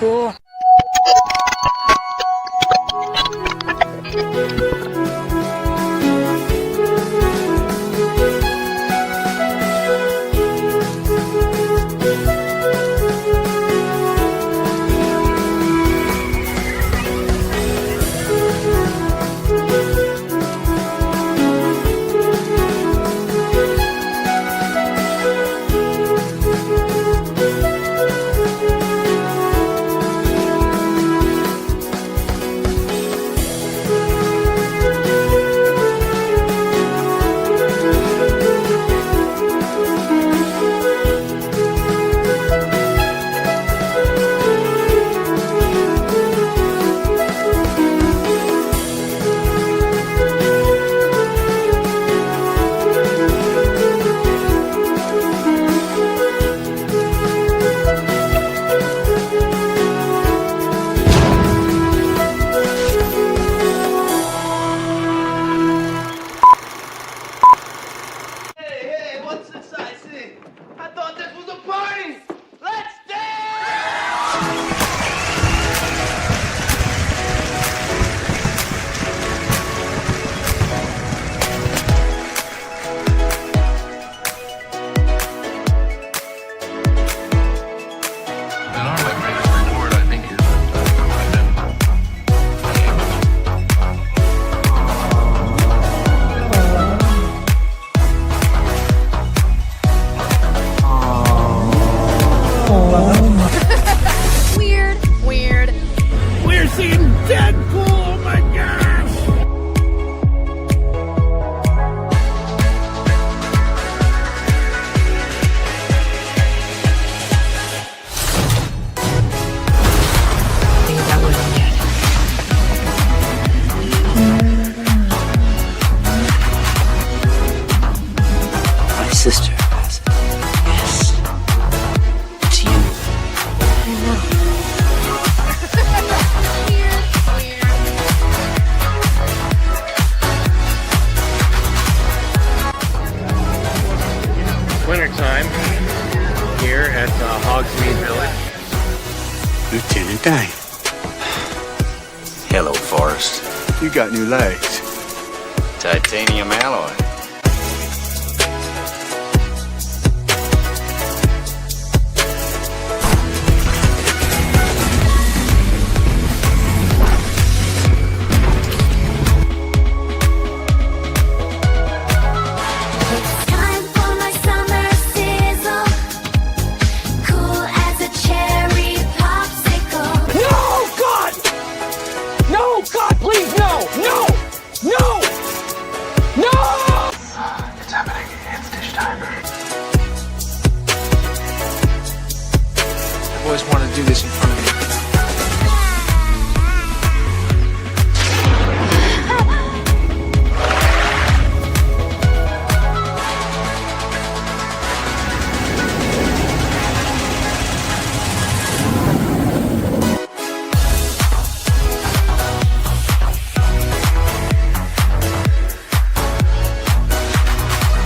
cool. Weird. We're seeing Deadpool! Oh my gosh! Think that wasn't yet. My sister has it. Yes. It's you. Wintertime here at Hogsmeade Village. Lieutenant Dane, Hello, Forrest. you got new legs. Titanium alloy. Time for my summer sizzle. Cool as a cherry popsicle. No, God! No, God, please, no! No! No! No! It's happening. It's dish time. I've always wanted to do this in front of you.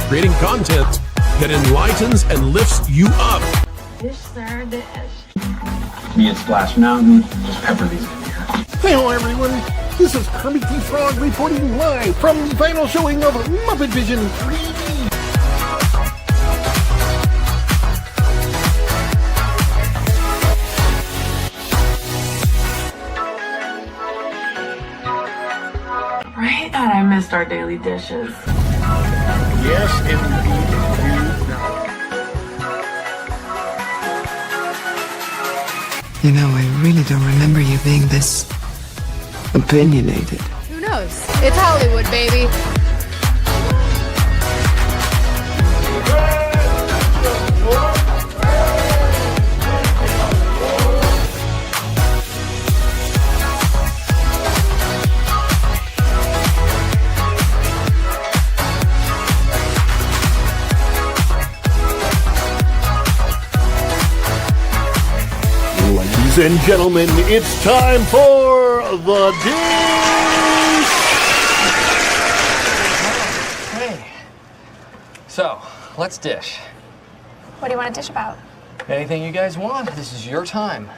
Creating content that enlightens and lifts you up. Dish, sir, dish. Me at Splash Mountain, just pepper these in here. Hello, everyone. This is Kermit the Frog reporting live from the final showing of Muppet Vision 3D. Right? And I missed our daily dishes. Yes, indeed. You know, I really don't remember you being this opinionated. Who knows? It's Hollywood, baby. Ladies and gentlemen, it's time for the dish. Hey. So, let's dish. What do you want to dish about? Anything you guys want. This is your time.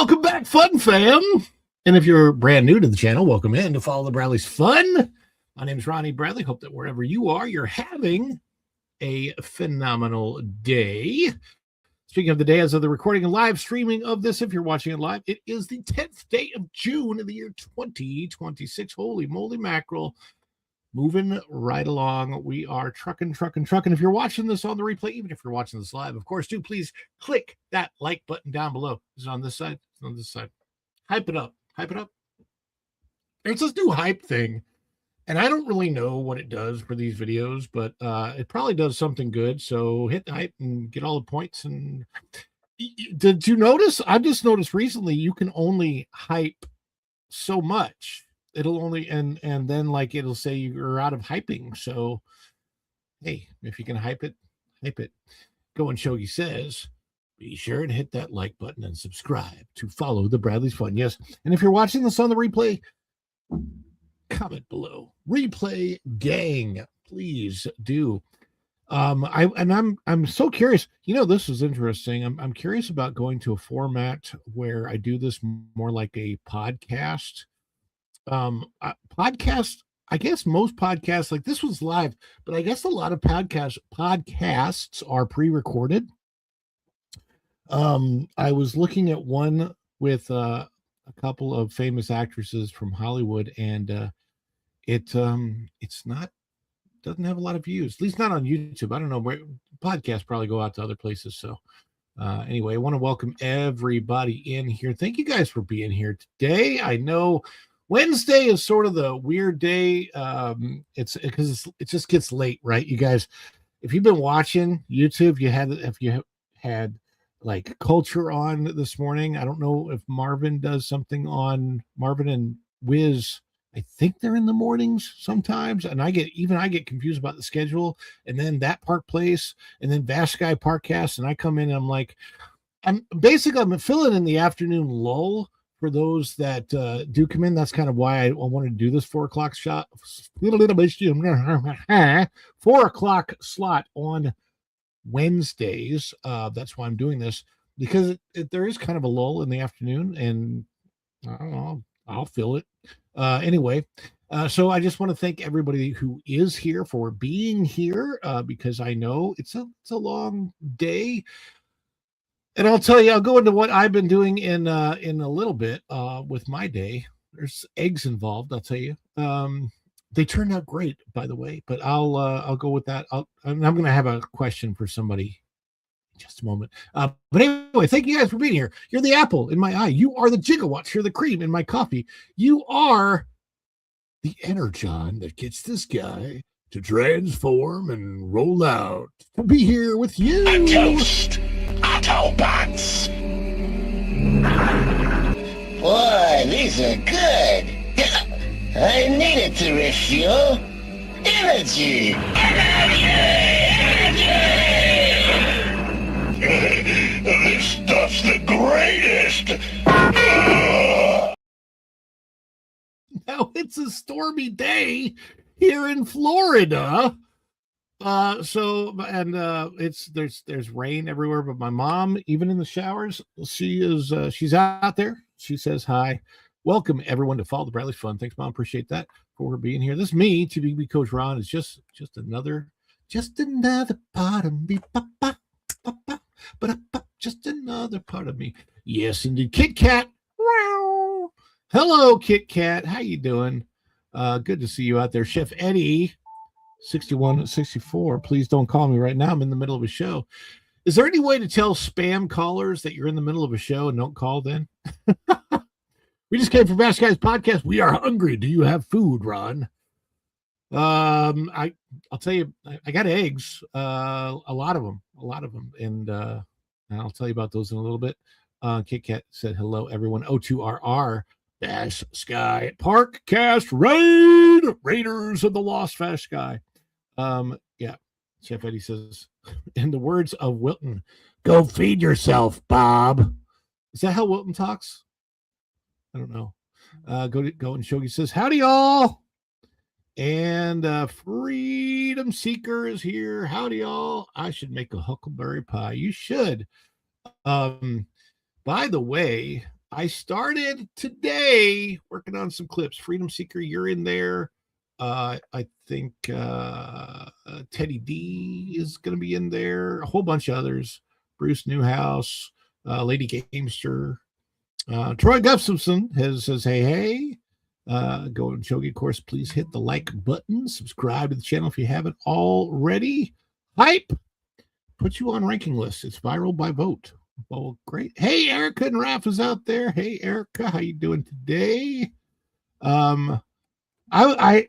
Welcome back, Fun Fam. And if you're brand new to the channel, welcome in to Follow the Bradleys Fun. My name is Ronnie Bradley. Hope that wherever you are, you're having a phenomenal day. Speaking of the day, as of the recording and live streaming of this, if you're watching it live, it is the 10th day of June in the year 2026. Holy moly mackerel. Moving right along. We are trucking. If you're watching this on the replay, even if you're watching this live, of course, do please click that like button down below. Is it on this side? It's on this side. Hype it up. There's this new hype thing, and I don't really know what it does for these videos, but it probably does something good. So hit the hype and get all the points. And did you notice? I've just noticed recently you can only hype so much. It'll only and then like it'll say you're out of hyping. So hey, if you can hype it. Go and Shogi says, be sure and hit that like button and subscribe to Follow the Bradleys Fun. Yes, and if you're watching this on the replay, comment below. Replay gang, please do. I'm so curious. You know, this is interesting. I'm curious about going to a format where I do this more like a podcast. Podcast, I guess most podcasts, like this was live, but I guess a lot of podcasts are pre-recorded. I was looking at one with a couple of famous actresses from Hollywood, and it's not, doesn't have a lot of views, at least not on YouTube. I don't know where podcasts probably go out to other places. So anyway, I want to welcome everybody in here. Thank you guys for being here today. I know Wednesday is sort of the weird day. It's because it just gets late, right? You guys, if you've been watching YouTube, if you had like Culture on this morning. I don't know if Marvin does something on Marvin and Wiz. I think they're in the mornings sometimes, and I get confused about the schedule. And then that Park Place, and then Vashkai Parkcast, and I come in and I'm filling in the afternoon lull. For those that do come in, that's kind of why I wanted to do this 4 o'clock shot, 4 o'clock slot on Wednesdays. That's why I'm doing this, because there is kind of a lull in the afternoon, and I don't know, I'll fill it. Anyway, so I just want to thank everybody who is here for being here, because I know it's a long day. And I'll tell you, I'll go into what I've been doing in a little bit with my day. There's eggs involved, I'll tell you. They turned out great, by the way, but I'll go with that. I'm going to have a question for somebody in just a moment. But anyway, thank you guys for being here. You're the apple in my eye. You are the gigawatts. You're the cream in my coffee. You are the energon that gets this guy to transform and roll out to be here with you. A toast. Autobots. Boy, these are good. I needed to refuel. Energy. This stuff's the greatest. Now it's a stormy day here in Florida. There's rain everywhere, but my mom, even in the showers, she's out there. She says hi. Welcome everyone to Follow the Bradleys Fun. Thanks, Mom. Appreciate that for being here. This is me, TBB Coach Ron. Is just another part of me. Just another part of me. Yes, indeed. Kit Kat. Hello, Kit Kat. How you doing? Good to see you out there. Chef Eddie 6164. Please don't call me right now. I'm in the middle of a show. Is there any way to tell spam callers that you're in the middle of a show and don't call then? We just came from Vashkai's podcast. We are hungry. Do you have food, Ron? I'll tell you, I got eggs, a lot of them, and I'll tell you about those in a little bit. Kit Kat said hello, everyone. O2RR Dash Sky Parkcast Raiders of the Lost Vashkai. Yeah, Chef Eddie says, in the words of Wilton, go feed yourself, Bob. Is that how Wilton talks? I don't know. Go and Shogi says, howdy, y'all. And Freedom Seeker is here. Howdy, y'all. I should make a huckleberry pie. You should. By the way, I started today working on some clips. Freedom Seeker, you're in there. I think Teddy D is going to be in there. A whole bunch of others. Bruce Newhouse, Lady Gamester. Troy Gustafson says, hey. Go and Shogi, of course, please hit the like button. Subscribe to the channel if you haven't already. Hype. Put you on ranking lists. It's viral by vote. Well, great. Hey, Erica and Raph is out there. Hey, Erica, how you doing today? I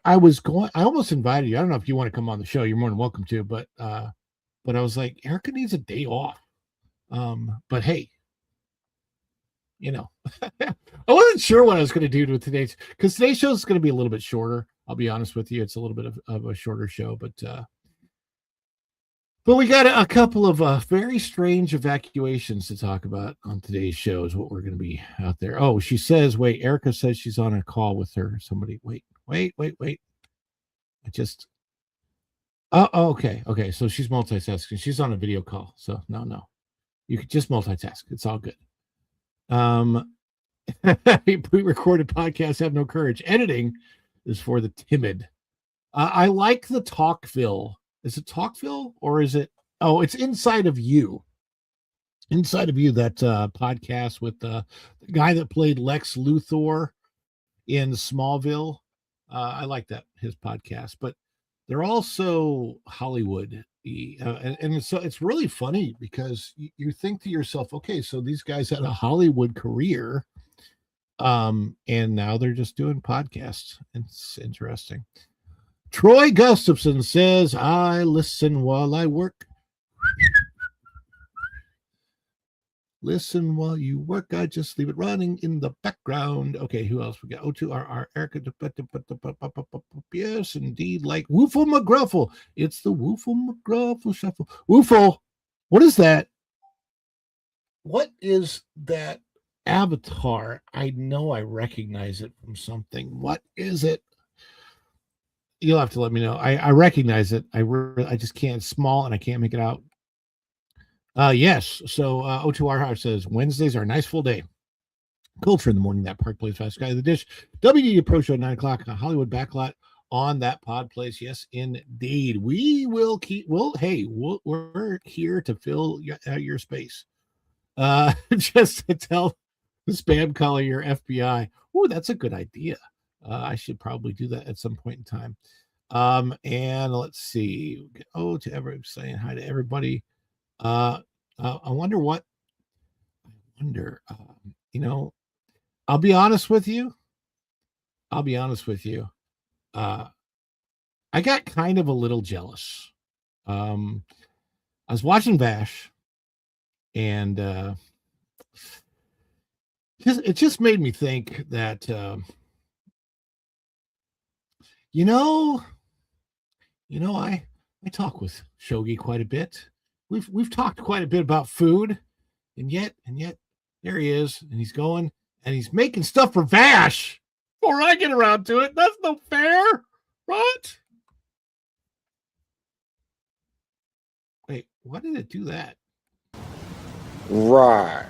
almost invited you. I don't know if you want to come on the show. You're more than welcome to, but I was like, Erica needs a day off. But hey, you know, I wasn't sure what I was going to do with today's show is going to be a little bit shorter. I'll be honest with you. It's a little bit of a shorter show, but we got a couple of very strange evacuations to talk about on today's show is what we're going to be out there. Oh, she says, wait, Erica says she's on a call with her. Somebody, wait. Okay. So she's multitasking. She's on a video call. So no, you could just multitask. It's all good. Pre-recorded podcasts have no courage. Editing is for the timid. I like the Talkville. Is it Talkville or is it? Oh, it's Inside of You. Inside of You, that podcast with the guy that played Lex Luthor in Smallville. I like his podcast, but they're also Hollywood. And so it's really funny because you think to yourself, okay, so these guys had a Hollywood career, and now they're just doing podcasts. It's interesting. Troy Gustafson says, I listen while I work. Listen while you work. I just leave it running in the background. Okay, who else we got? O2RR, Erica. Yes, indeed. Like Woofle McGruffle. It's the Woofle McGruffle shuffle. Woofle, what is that? What is that avatar? I know I recognize it from something. What is it? You'll have to let me know. I recognize it. I just can't. It's small and I can't make it out. Yes. So O2R says Wednesdays are a nice full day. Culture in the morning. That Park Place Fast Guy of the Dish. WD Pro Show at 9 o'clock. Hollywood Backlot on that Pod Place. Yes, indeed. We will keep. We're here to fill your space. Just to tell the spam caller your FBI. Oh, that's a good idea. I should probably do that at some point in time. And let's see. Saying hi to everybody. I wonder. I'll be honest with you. I got kind of a little jealous. I was watching Vash, and it just made me think that I talk with Shogi quite a bit. We've talked quite a bit about food, and yet there he is, and he's going and he's making stuff for Vash before I get around to it. That's no fair, right? Wait, why did it do that? Right.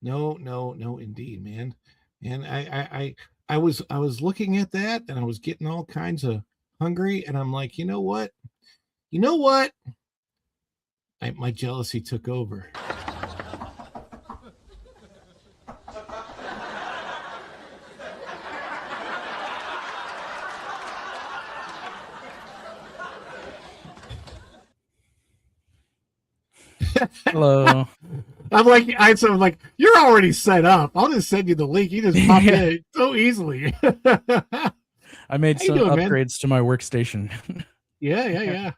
No, indeed, man. And I was looking at that and I was getting all kinds of hungry, and I'm like, you know what? My jealousy took over. Hello. I'm like, you're already set up. I'll just send you the link. You just pop in so easily. I made some upgrades to my workstation. Yeah.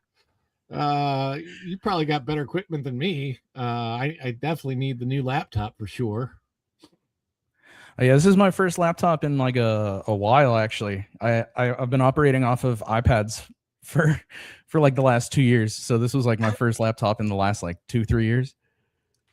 You probably got better equipment than me. I definitely need the new laptop for sure. Yeah, this is my first laptop in like a while, actually. I've been operating off of iPads for like the last 2 years. So this was like my first laptop in the last like 2-3 years.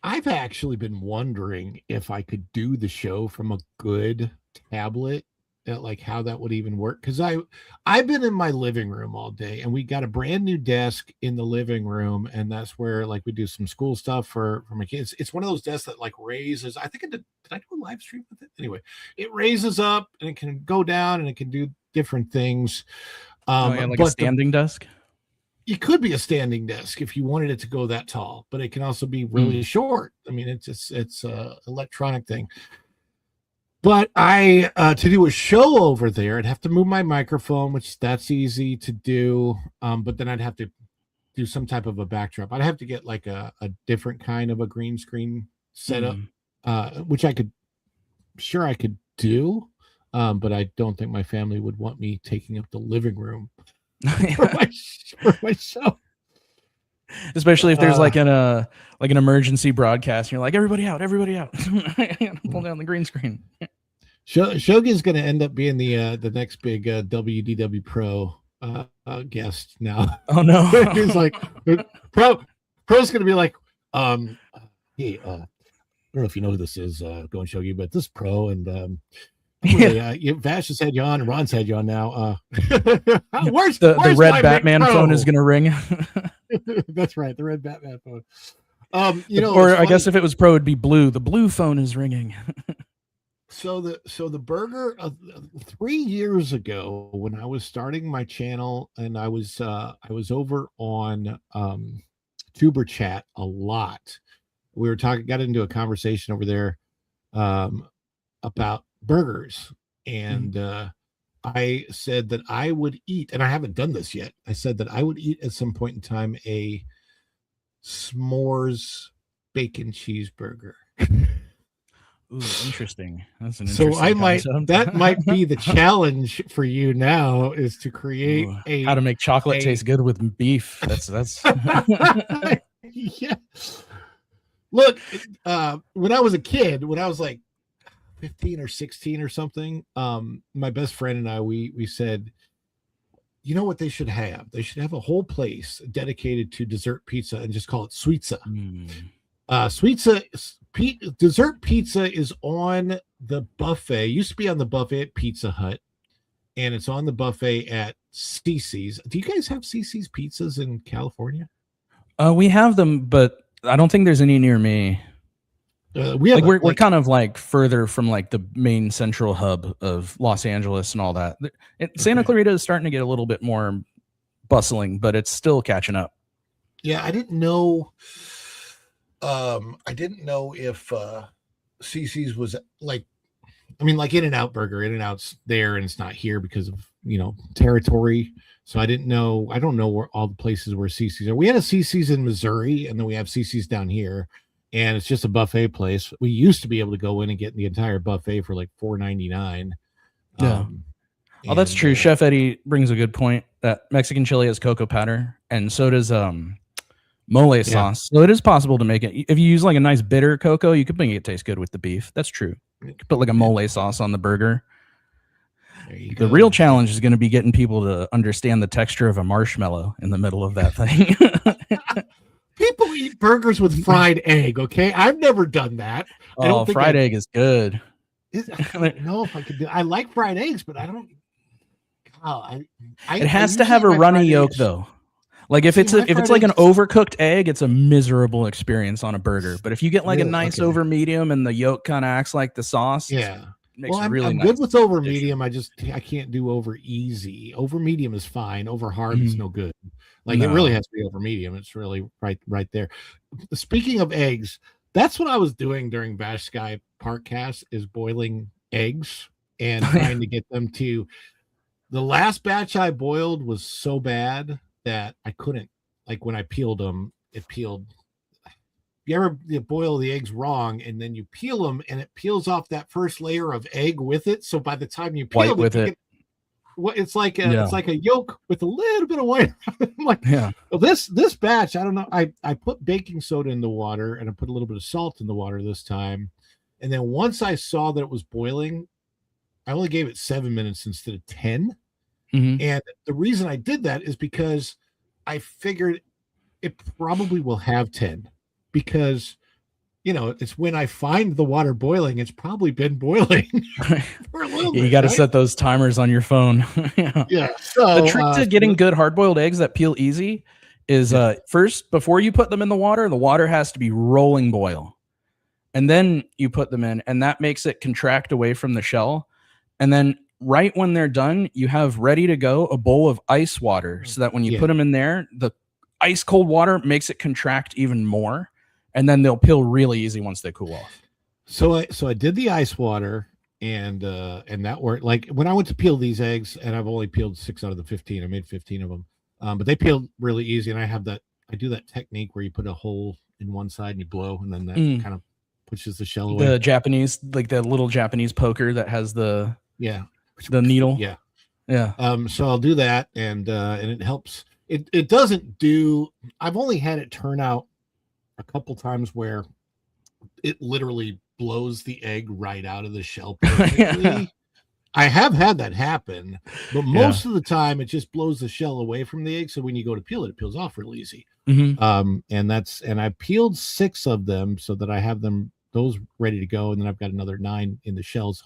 I've actually been wondering if I could do the show from a good tablet. at like how that would even work, because I've been in my living room all day, and we got a brand new desk in the living room, and that's where like we do some school stuff for my kids. It's one of those desks that like raises. I think did I do a live stream with it? Anyway, it raises up and it can go down and it can do different things. Like a standing desk. It could be a standing desk if you wanted it to go that tall, but it can also be really short. I mean, it's a electronic thing. But to do a show over there, I'd have to move my microphone, which that's easy to do. But then I'd have to do some type of a backdrop. I'd have to get like a different kind of a green screen setup, which I could do. But I don't think my family would want me taking up the living room for my show. Especially if there's like an emergency broadcast, and you're like, everybody out. Pull down the green screen. Shogi's going to end up being the next big WDW Pro guest now. Oh no. He's like, Pro's going to be like, hey, I don't know if you know who this is, going Shogi, but this Pro, and Vash has had you on, and Ron's had you on now. Where's the red Batman phone is going to ring? That's right, the red Batman phone. Or I guess if it was Pro, it'd be blue. The blue phone is ringing. So the burger 3 years ago, when I was starting my channel, and I was over on Tuber Chat a lot. We were got into a conversation over there about burgers, and I said that I would eat, and I haven't done this yet. I said that I would eat at some point in time a s'mores bacon cheeseburger. Ooh, interesting. That's an so interesting concept. That might be the challenge for you now, is to create how to make chocolate taste good with beef. That's yeah. Look, when I was a kid, when I was like 15 or 16 or something, my best friend and I, we said, you know what they should have? They should have a whole place dedicated to dessert pizza and just call it Sweetza. Dessert pizza is on the buffet. It used to be on the buffet at Pizza Hut, and it's on the buffet at CiCi's. Do you guys have CiCi's pizzas in California? We have them, but I don't think there's any near me. We're kind of like further from like the main central hub of Los Angeles and all that. Santa Clarita is starting to get a little bit more bustling, but it's still catching up. Yeah, I didn't know if CiCi's was like, I mean, like In-N-Out Burger. In-N-Out's there and it's not here because of, territory. So I don't know where all the places where CiCi's are. We had a CiCi's in Missouri, and then we have CiCi's down here, and it's just a buffet place. We used to be able to go in and get the entire buffet for like $4.99. Yeah. That's true. Chef Eddie brings a good point that Mexican chili has cocoa powder, and so does mole sauce. So it is possible to make it. If you use like a nice bitter cocoa, you could make it taste good with the beef. That's true. You could put like a mole sauce on the burger. The real challenge is going to be getting people to understand the texture of a marshmallow in the middle of that thing. People eat burgers with fried egg. Okay, I've never done that. Fried egg is good. I don't know if I could do. I like fried eggs, but I don't. It has to have a runny yolk, though. Like if it's like an overcooked egg, it's a miserable experience on a burger. But if you get like a nice over medium and the yolk kind of acts like the sauce, I'm good with over medium. I can't do over easy. Over medium is fine. Over hard is no good. Like it really has to be over medium. It's really right there. Speaking of eggs, that's what I was doing during Bash Sky Parkcast, is boiling eggs and trying to get them to. The last batch I boiled was so bad that I couldn't, like when I peeled them, it peeled. You boil the eggs wrong and then you peel them and it peels off that first layer of egg with it. So by the time you peel it's like a yolk with a little bit of white. I'm like, well, this batch, I don't know. I put baking soda in the water and I put a little bit of salt in the water this time. And then once I saw that it was boiling, I only gave it 7 minutes instead of 10. And the reason I did that is because I figured it probably will have 10, because it's when I find the water boiling, it's probably been boiling for a little bit. You got to right? set those timers on your phone. Yeah. Yeah. So The trick to getting good hard-boiled eggs that peel easy is first, before you put them in the water has to be rolling boil. And then you put them in, and that makes it contract away from the shell. And then right when they're done, you have ready to go a bowl of ice water, so that when you put them in there, the ice cold water makes it contract even more, and then they'll peel really easy once they cool off. So I did the ice water, and that worked. Like when I went to peel these eggs, and I've only peeled 6 out of the 15. I made 15 of them, but they peeled really easy. And I do that technique where you put a hole in one side and you blow, and then that kind of pushes the shell away. The Japanese, like the little Japanese poker that has the needle. Yeah. So I'll do that, and it helps. It doesn't do. I've only had it turn out a couple times where it literally blows the egg right out of the shell perfectly. I have had that happen, but most of the time it just blows the shell away from the egg. So when you go to peel it, it peels off really easy. And I peeled 6 of them so that I have those ready to go, and then I've got another 9 in the shells.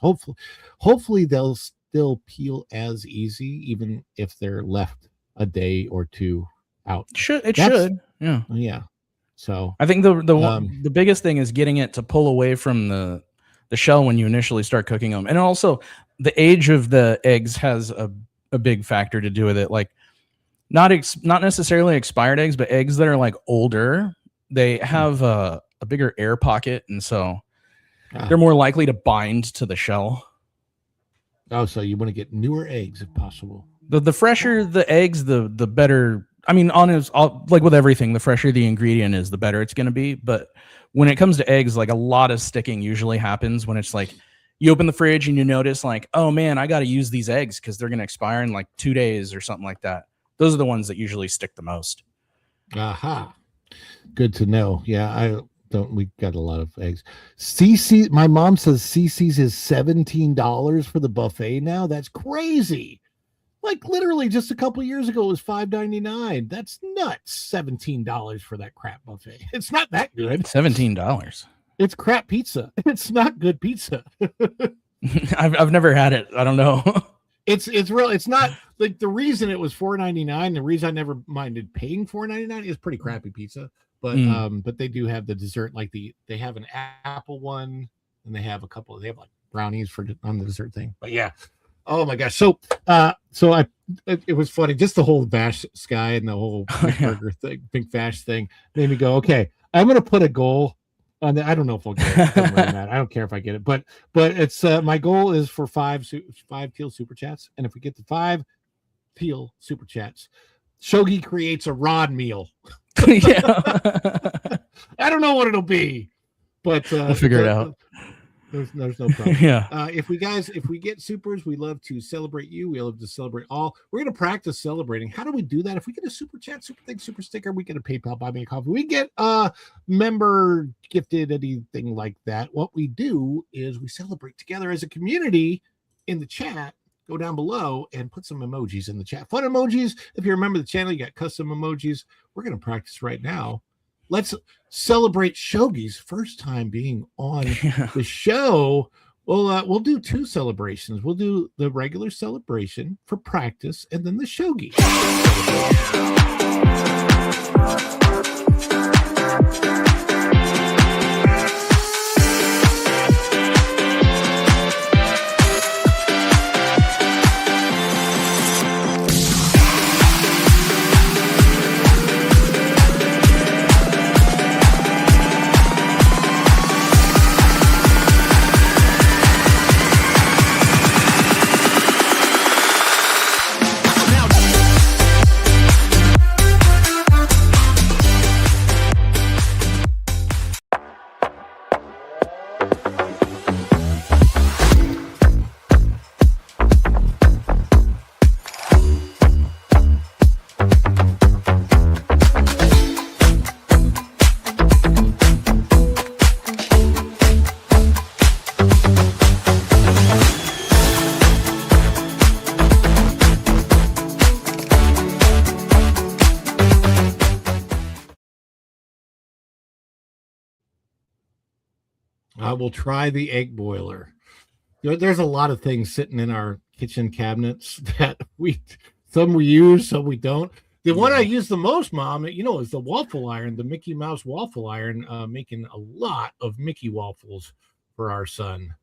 Hopefully they'll still peel as easy, even if they're left a day or 2 out. It should. Yeah. So I think the biggest thing is getting it to pull away from the shell when you initially start cooking them. And also the age of the eggs has a big factor to do with it. Like not necessarily expired eggs, but eggs that are like older, they have a bigger air pocket. And so they're more likely to bind to the shell. Oh, so you want to get newer eggs if possible. The fresher the eggs, the better. I mean, like with everything, the fresher the ingredient is, the better it's going to be. But when it comes to eggs, like a lot of sticking usually happens when it's like you open the fridge and you notice like, oh man, I got to use these eggs because they're going to expire in like 2 days or something like that. Those are the ones that usually stick the most. Aha. Good to know. Yeah, we got a lot of eggs. CC, my mom says CC's is $17 for the buffet now. That's crazy. Like literally just a couple years ago it was $5.99. That's nuts. $17 for that crap buffet. It's not that good. $17. It's crap pizza. It's not good pizza. I've never had it. I don't know. It's real. It's not like the reason it was $4.99. The reason I never minded paying $4.99 is pretty crappy pizza. But they do have the dessert, like they have an apple one, and they have like brownies on the dessert thing. But yeah. Oh my gosh. So it was funny. Just the whole Vash Sky and the whole burger thing, Big Vash thing made me go, okay, I'm going to put a goal on that. I don't know if I'll get it. I don't care if I get it, but it's my goal is for 5 Teal super chats. And if we get to 5 Teal super chats, Shogi creates a rod meal. Yeah. I don't know what it'll be, but we'll figure it out. There's no problem. Yeah. If we get supers, we love to celebrate you. We love to celebrate all. We're going to practice celebrating. How do we do that? If we get a super chat, super thing, super sticker, we get a PayPal, buy me a coffee. We get a member gifted, anything like that. What we do is we celebrate together as a community in the chat. Go down below and put some emojis in the chat. Fun emojis. If you remember the channel, you got custom emojis. We're going to practice right now. Let's celebrate Shogi's first time being on the show. We'll do 2 celebrations. We'll do the regular celebration for practice, and then the Shogi. I will try the egg boiler. There's a lot of things sitting in our kitchen cabinets that some we use, some we don't. The one I use the most, Mom, is the waffle iron, the Mickey Mouse waffle iron, making a lot of Mickey waffles for our son.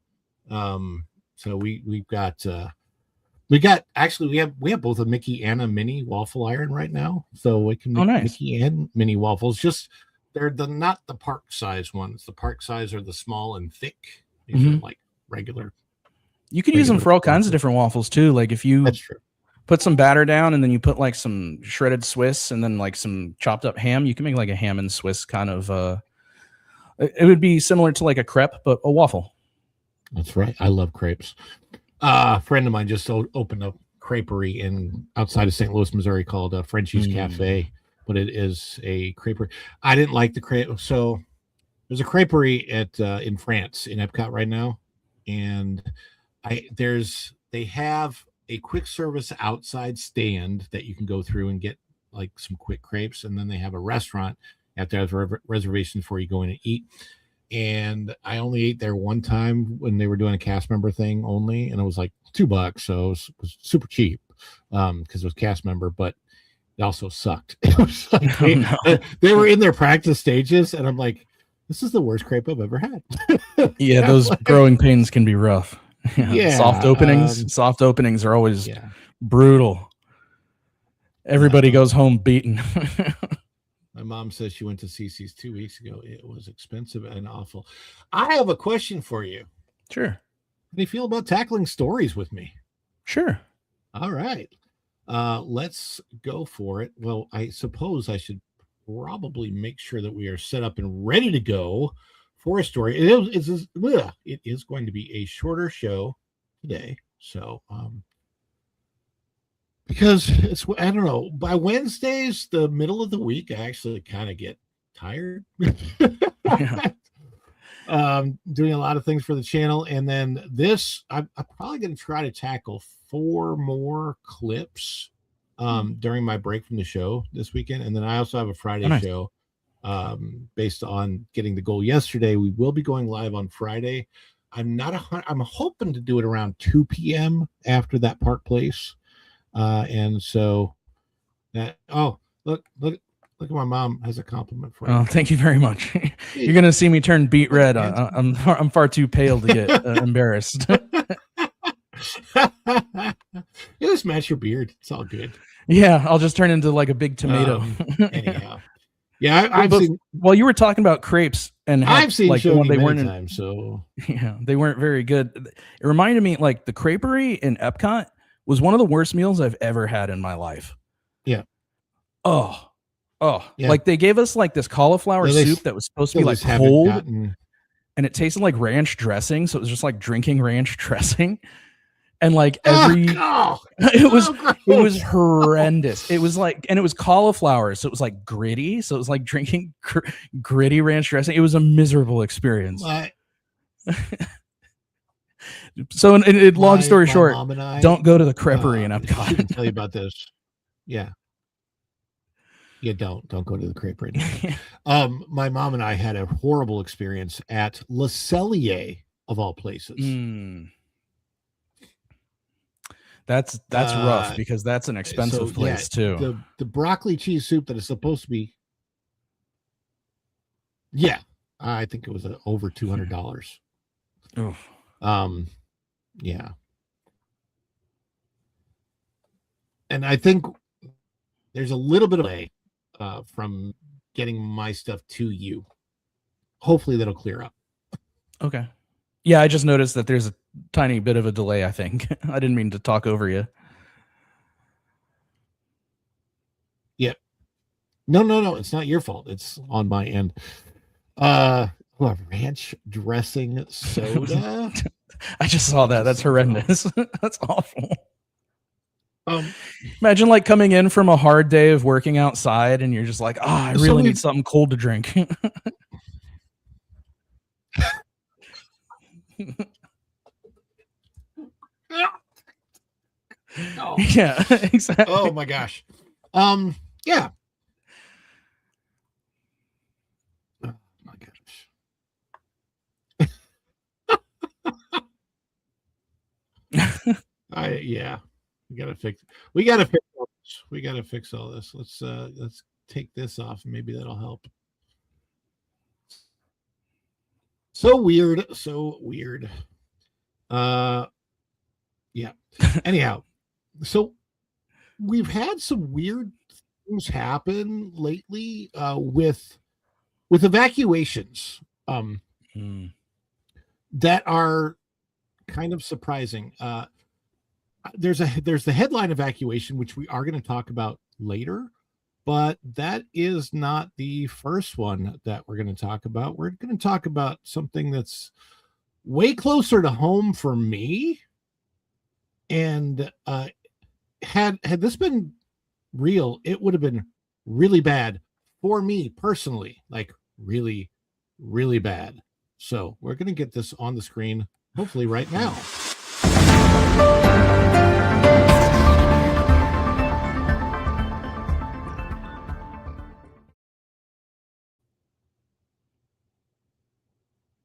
So we have both a Mickey and a Minnie waffle iron right now, so we can make Mickey and Minnie waffles. Just they're not the park size ones. The park size are the small and thick. These are like regular. You could use them for all kinds of different waffles too. Like if you That's true. Put some batter down and then you put like some shredded Swiss and then like some chopped up ham. You can make like a ham and Swiss kind of. It would be similar to like a crepe, but a waffle. That's right. I love crepes. A friend of mine just opened a creperie outside of St. Louis, Missouri, called Frenchie's Cafe, but it is a creperie. I didn't like the crepe. So there's a creperie in France in Epcot right now, and they have a quick service outside stand that you can go through and get like some quick crepes, and then they have a restaurant. You have to have reservations before you go in and eat. And I only ate there one time when they were doing a cast member thing only, and it was like $2, so it was super cheap because it was cast member, but it also sucked. It was like they were in their practice stages, and I'm like, this is the worst crepe I've ever had. Yeah, those growing pains can be rough. Yeah, soft openings are always brutal. Everybody goes home beaten. My mom says she went to CC's 2 weeks ago. It was expensive and awful. I have a question for you. Sure. How do you feel about tackling stories with me? Sure. All right. Let's go for it. Well, I suppose I should probably make sure that we are set up and ready to go for a story. It is going to be a shorter show today. So, because I don't know, by Wednesdays, the middle of the week, I actually kind of get tired. Doing a lot of things for the channel. And then I'm probably going to try to tackle 4 more clips during my break from the show this weekend. And then I also have a Friday show based on getting the goal yesterday. We will be going live on Friday. I'm hoping to do it around 2 p.m. after that Park Place. And so that, look at my mom has a compliment for you. Oh, thank you very much. You're going to see me turn beet red. I'm far too pale to get embarrassed. You just match your beard. It's all good. Yeah. I'll just turn into like a big tomato. Anyhow. Yeah. I've seen, well, you were talking about crepes and how, I've seen like Shoney they many weren't times, so yeah, they weren't very good. It reminded me like the creperie in Epcot was one of the worst meals I've ever had in my life. Yeah. Oh, yeah. Like they gave us like this cauliflower soup that was supposed to be like cold and it tasted like ranch dressing. So it was just like drinking ranch dressing. And like it was horrendous. It was like, and it was cauliflower. So it was like gritty. So it was like drinking gritty ranch dressing. It was a miserable experience. So long story short, don't go to the creperie in Epcot. I can tell you about this. Yeah. Yeah, don't go to the creperie. My mom and I had a horrible experience at Le Cellier, of all places. That's rough because that's an expensive place too. The broccoli cheese soup that is supposed to be, I think it was over $200. Yeah. And I think there's a little bit of a from getting my stuff to you. Hopefully that'll clear up. Okay. Yeah, I just noticed that there's a tiny bit of a delay, I think. I didn't mean to talk over you. Yeah. No, it's not your fault. It's on my end. Ranch dressing soda. I just saw that. That's horrendous. That's awful. Imagine like coming in from a hard day of working outside and you're just like, I really need something cold to drink. Yeah, exactly. Oh my gosh. Yeah. Oh my gosh. Yeah, we gotta fix all this. We gotta fix all this. Let's take this off. Maybe that'll help. So weird. Yeah. Anyhow, so we've had some weird things happen lately with evacuations that are kind of surprising. There's the headline evacuation, which we are going to talk about later, but that is not the first one that we're going to talk about. We're going to talk about something that's way closer to home for me. And had this been real, it would have been really bad for me personally, like really, really bad. So we're going to get this on the screen, hopefully right now.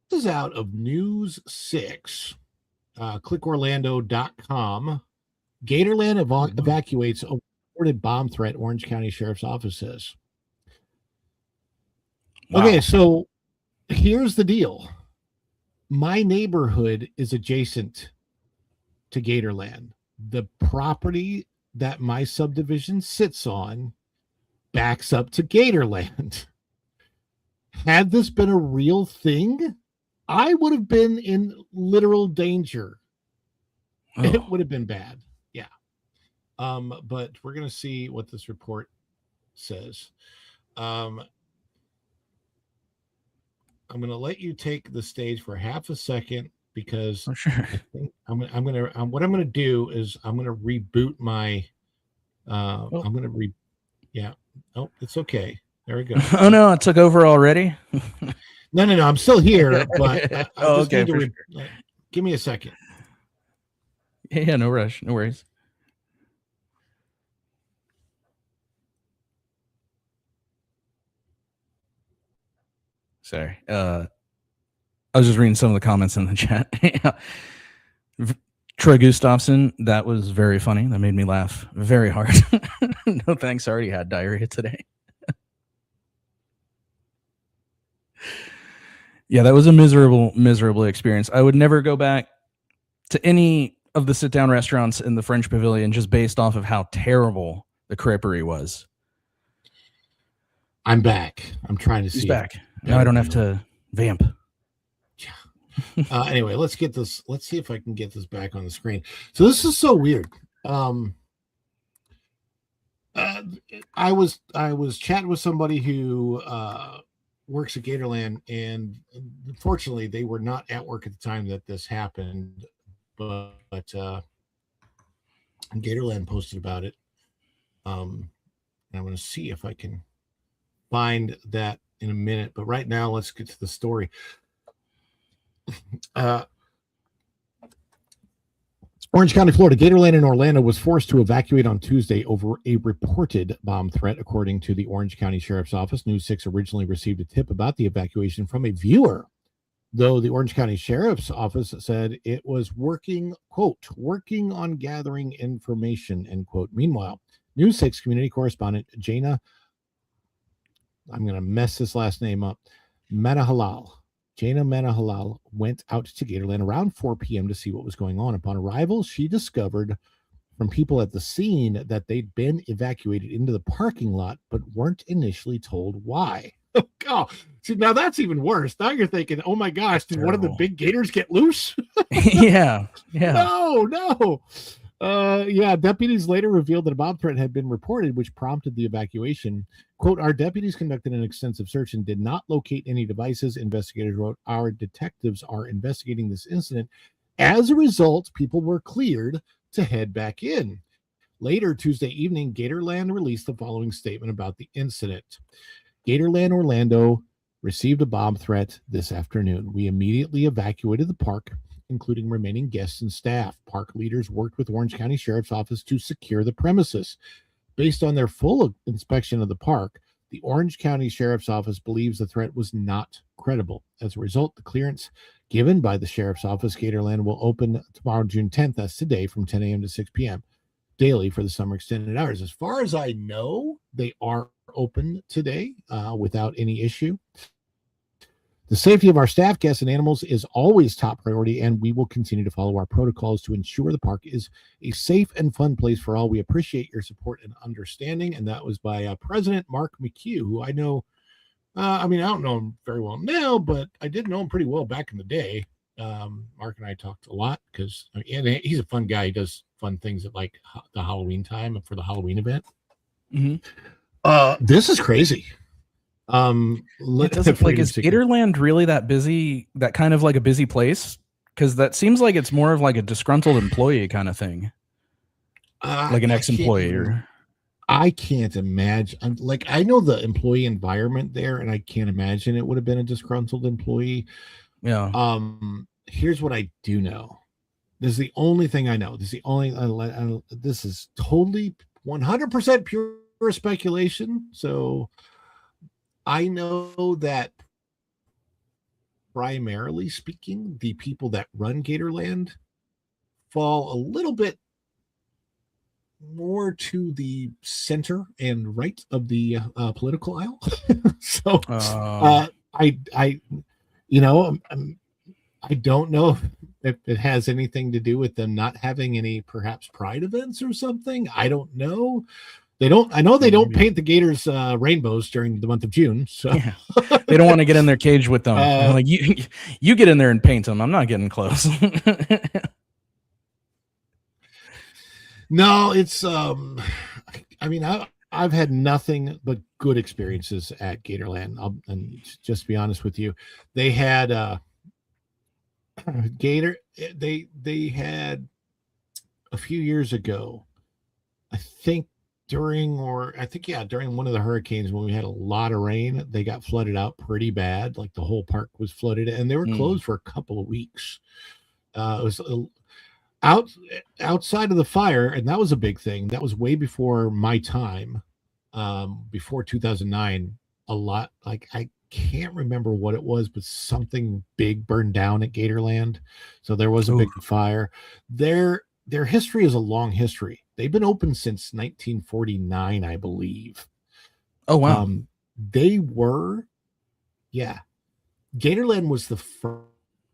This is out of News 6. Clickorlando.com. Gatorland evacuates a reported bomb threat, Orange County Sheriff's Office says. Wow. Okay, so here's the deal. My neighborhood is adjacent to Gatorland. The property that my subdivision sits on backs up to Gatorland. Had this been a real thing, I would have been in literal danger. Oh. It would have been bad. Yeah. But we're going to see what this report says. I'm going to let you take the stage for half a second because I think what I'm going to do is I'm going to reboot my yeah. Oh, it's okay. There we go. Oh no, it took over already. No. I'm still here, but I just need to give me a second. Yeah, no rush, no worries. Sorry. I was just reading some of the comments in the chat. Troy Gustafson, that was very funny. That made me laugh very hard. No thanks. I already had diarrhea today. Yeah, that was a miserable experience. I would never go back to any of the sit-down restaurants in the French Pavilion just based off of how terrible the creperie was. I'm back. I'm trying to see. He's back. Now I don't have to vamp. Anyway, let's get this. Let's see if I can get this back on the screen. So this is so weird. I was chatting with somebody who works at Gatorland, and unfortunately, they were not at work at the time that this happened. But Gatorland posted about it. And I'm going to see if I can find that in a minute. But right now, let's get to the story. Orange County, Florida. Gatorland in Orlando was forced to evacuate on Tuesday over a reported bomb threat, according to the Orange County Sheriff's Office. News 6 originally received a tip about the evacuation from a viewer, though the Orange County Sheriff's Office said it was working on gathering information, end quote. Meanwhile, News 6 community correspondent Jana, I'm going to mess this last name up, Jana Manahalal went out to Gatorland around 4 p.m. to see what was going on. Upon arrival, she discovered from people at the scene that they'd been evacuated into the parking lot, but weren't initially told why. Oh, see, now that's even worse. Now you're thinking, oh my gosh, did one of the big gators get loose? Yeah. No. Deputies later revealed that a bomb threat had been reported, which prompted the evacuation. Quote, our deputies conducted an extensive search and did not locate any devices. Investigators wrote, our detectives are investigating this incident. As a result, people were cleared to head back in. Later Tuesday evening, Gatorland released the following statement about the incident. Gatorland Orlando received a bomb threat this afternoon. We immediately evacuated the park, including remaining guests and staff. Park leaders worked with Orange County Sheriff's Office to secure the premises. Based on their full inspection of the park, the Orange County Sheriff's Office believes the threat was not credible. As a result, the clearance given by the sheriff's office. Gatorland will open tomorrow, June 10th. That's today, from 10 a.m. to 6 p.m. daily for the summer extended hours. As far as I know, they are open today without any issue. The safety of our staff, guests, and animals is always top priority, and we will continue to follow our protocols to ensure the park is a safe and fun place for all. We appreciate your support and understanding. And that was by President Mark McHugh, who I know, I don't know him very well now, but I did know him pretty well back in the day. Mark and I talked a lot because he's a fun guy. He does fun things at like the Halloween time for the Halloween event. This is crazy. It doesn't, like, is Gatorland really that busy, that kind of like a busy place? Because that seems like it's more of like a disgruntled employee kind of thing, like an ex-employee. Or I can't imagine. Like, I know the employee environment there, and I can't imagine it would have been a disgruntled employee. Yeah. Here's what I do know. This is the only thing I know. This is totally 100% pure speculation. So I know that, primarily speaking, the people that run Gatorland fall a little bit more to the center and right of the political aisle. So I don't know if it has anything to do with them not having any perhaps pride events or something. I don't know. I know they don't paint the Gators rainbows during the month of June. So yeah. They don't want to get in their cage with them. Like, you get in there and paint them. I'm not getting close. No, it's I've had nothing but good experiences at Gatorland. And just to be honest with you, they had they had a few years ago, I think during one of the hurricanes, when we had a lot of rain, they got flooded out pretty bad. Like, the whole park was flooded, and they were closed for a couple of weeks. It was outside of the fire, and that was a big thing. That was way before my time, before 2009. A lot, like, I can't remember what it was, but something big burned down at Gatorland. So there was a big fire. Their history is a long history. They've been open since 1949, I believe. Oh, wow. Gatorland was the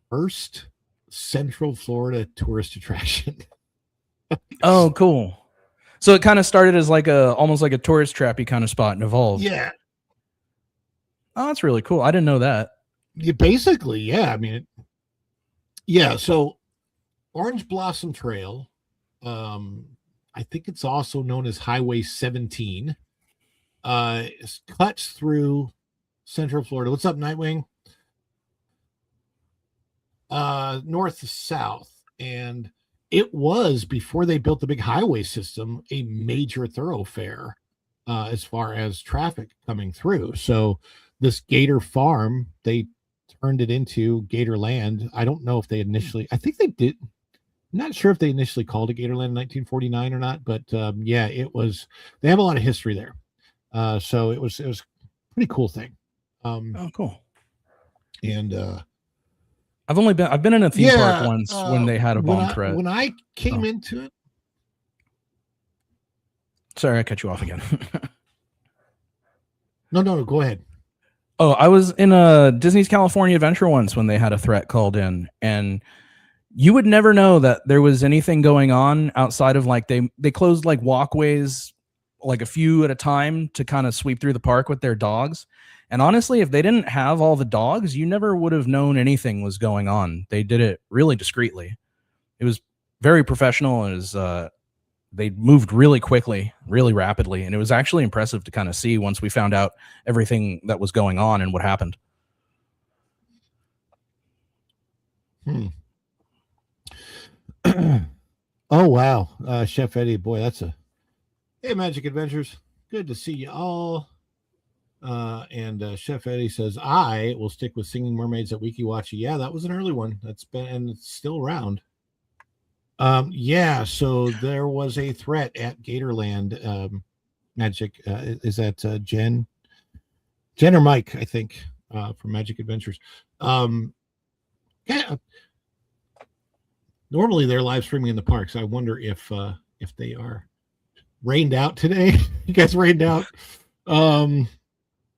first Central Florida tourist attraction. Oh, cool. So it kind of started as almost like a tourist trappy kind of spot and evolved. Yeah. Oh, that's really cool. I didn't know that. Basically, yeah. So Orange Blossom Trail, I think it's also known as Highway 17, cuts through Central Florida. What's up, Nightwing? North to south. And it was, before they built the big highway system, a major thoroughfare as far as traffic coming through. So this Gator Farm, they turned it into Gatorland. I don't know if they initially, I think they did. I'm not sure if they initially called it Gatorland in 1949 or not, but it was. They have a lot of history there, so it was a pretty cool thing. Oh, cool. And I've been in a theme park once when they had a bomb threat. When I came into it. Sorry, I cut you off again. No, go ahead. Oh, I was in a Disney's California Adventure once when they had a threat called in, and you would never know that there was anything going on outside of, like, they closed like walkways, like a few at a time, to kind of sweep through the park with their dogs. And honestly, if they didn't have all the dogs, you never would have known anything was going on. They did it really discreetly. It was very professional. It was, they moved really quickly, really rapidly. And it was actually impressive to kind of see once we found out everything that was going on and what happened. Oh, wow. Chef Eddie, boy, hey, Magic Adventures. Good to see you all. And Chef Eddie says, I will stick with Singing Mermaids at Wikiwachi. Yeah, that was an early one. And it's still around. So there was a threat at Gatorland. Magic, is that Jen or Mike, I think, from Magic Adventures. Yeah. Normally they're live streaming in the parks. I wonder if they are rained out today. You guys rained out.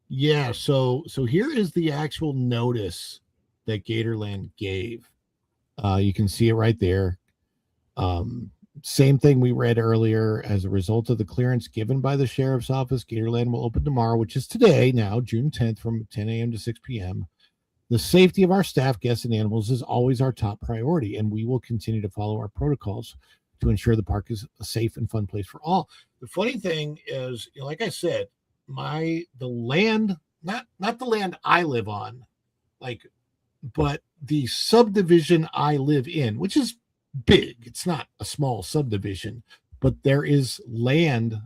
Yeah, so here is the actual notice that Gatorland gave. You can see it right there. Same thing we read earlier. As a result of the clearance given by the sheriff's office, Gatorland will open tomorrow, which is today now, June 10th, from 10 a.m. to 6 p.m. The safety of our staff, guests, and animals is always our top priority, and we will continue to follow our protocols to ensure the park is a safe and fun place for all. The funny thing is, like I said, the land, not the land I live on, but the subdivision I live in, which is big. It's not a small subdivision, but there is land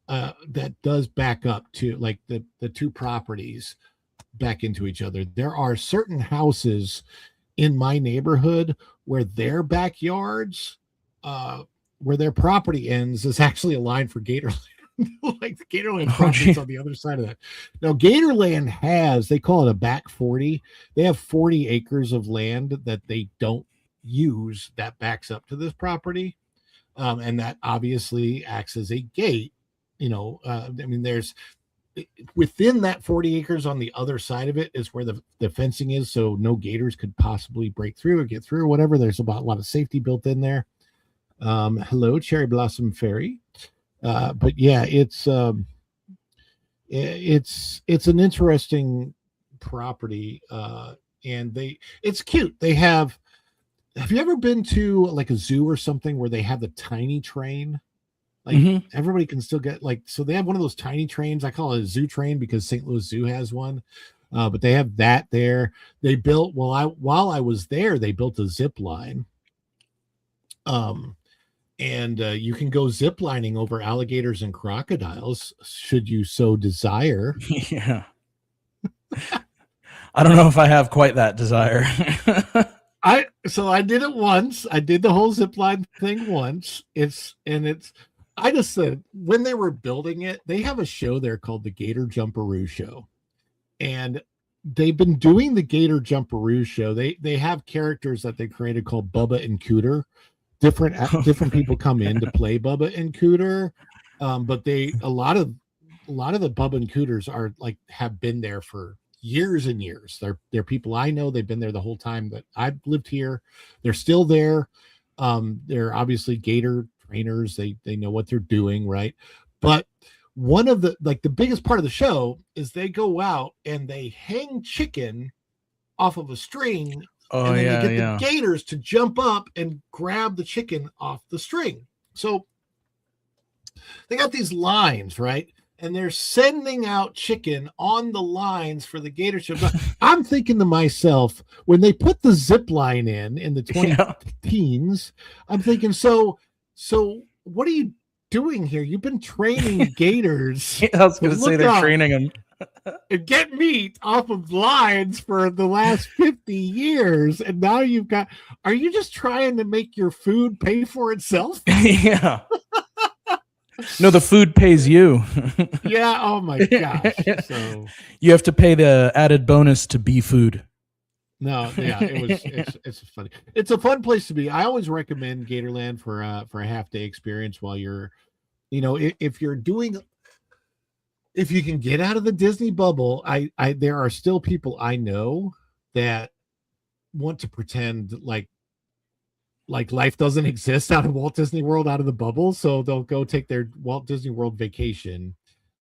that does back up to like the two properties back into each other. There are certain houses in my neighborhood where their backyards, where their property ends, is actually a line for Gatorland. Like the Gatorland property's on the other side of that. Now, Gatorland has, they call it a back 40. They have 40 acres of land that they don't use that backs up to this property. And that obviously acts as a gate. I mean, there's within that 40 acres on the other side of it is where the fencing is. So no gators could possibly break through or get through or whatever. There's a lot of safety built in there. Hello, Cherry Blossom Fairy. But yeah, it's an interesting property. And it's cute. They have you ever been to like a zoo or something where they have the tiny train? Like everybody can still get so they have one of those tiny trains. I call it a zoo train because St. Louis Zoo has one. But they have that there. They built, while I was there, they built a zip line. And you can go zip lining over alligators and crocodiles should you so desire. Yeah. I don't know if I have quite that desire. I did it once. I did the whole zip line thing once. I just said, when they were building it, they have a show there called the Gator Jumperoo Show. And they've been doing the Gator Jumperoo Show. They have characters that they created called Bubba and Cooter. Different people come in to play Bubba and Cooter. But a lot of the Bubba and Cooters have been there for years and years. They're people I know. They've been there the whole time that I've lived here. They're still there. They're obviously Gator trainers. They know what they're doing, right? But one of the biggest part of the show is they go out and they hang chicken off of a string. And then you get the gators to jump up and grab the chicken off the string. So they got these lines, right? And they're sending out chicken on the lines for the gator show. I'm thinking to myself, when they put the zip line in the 2010s, I'm thinking, so what are you doing here? You've been training gators. I was going to say they're training them. And get meat off of lines for the last 50 years. And now are you just trying to make your food pay for itself? Yeah. No, the food pays you. Yeah. Oh my gosh. So you have to pay the added bonus to be food. No, yeah, it's funny. It's a fun place to be. I always recommend Gatorland for a half-day experience while you're, if you can get out of the Disney bubble. There are still people I know that want to pretend like life doesn't exist out of Walt Disney World, out of the bubble. So they'll go take their Walt Disney World vacation.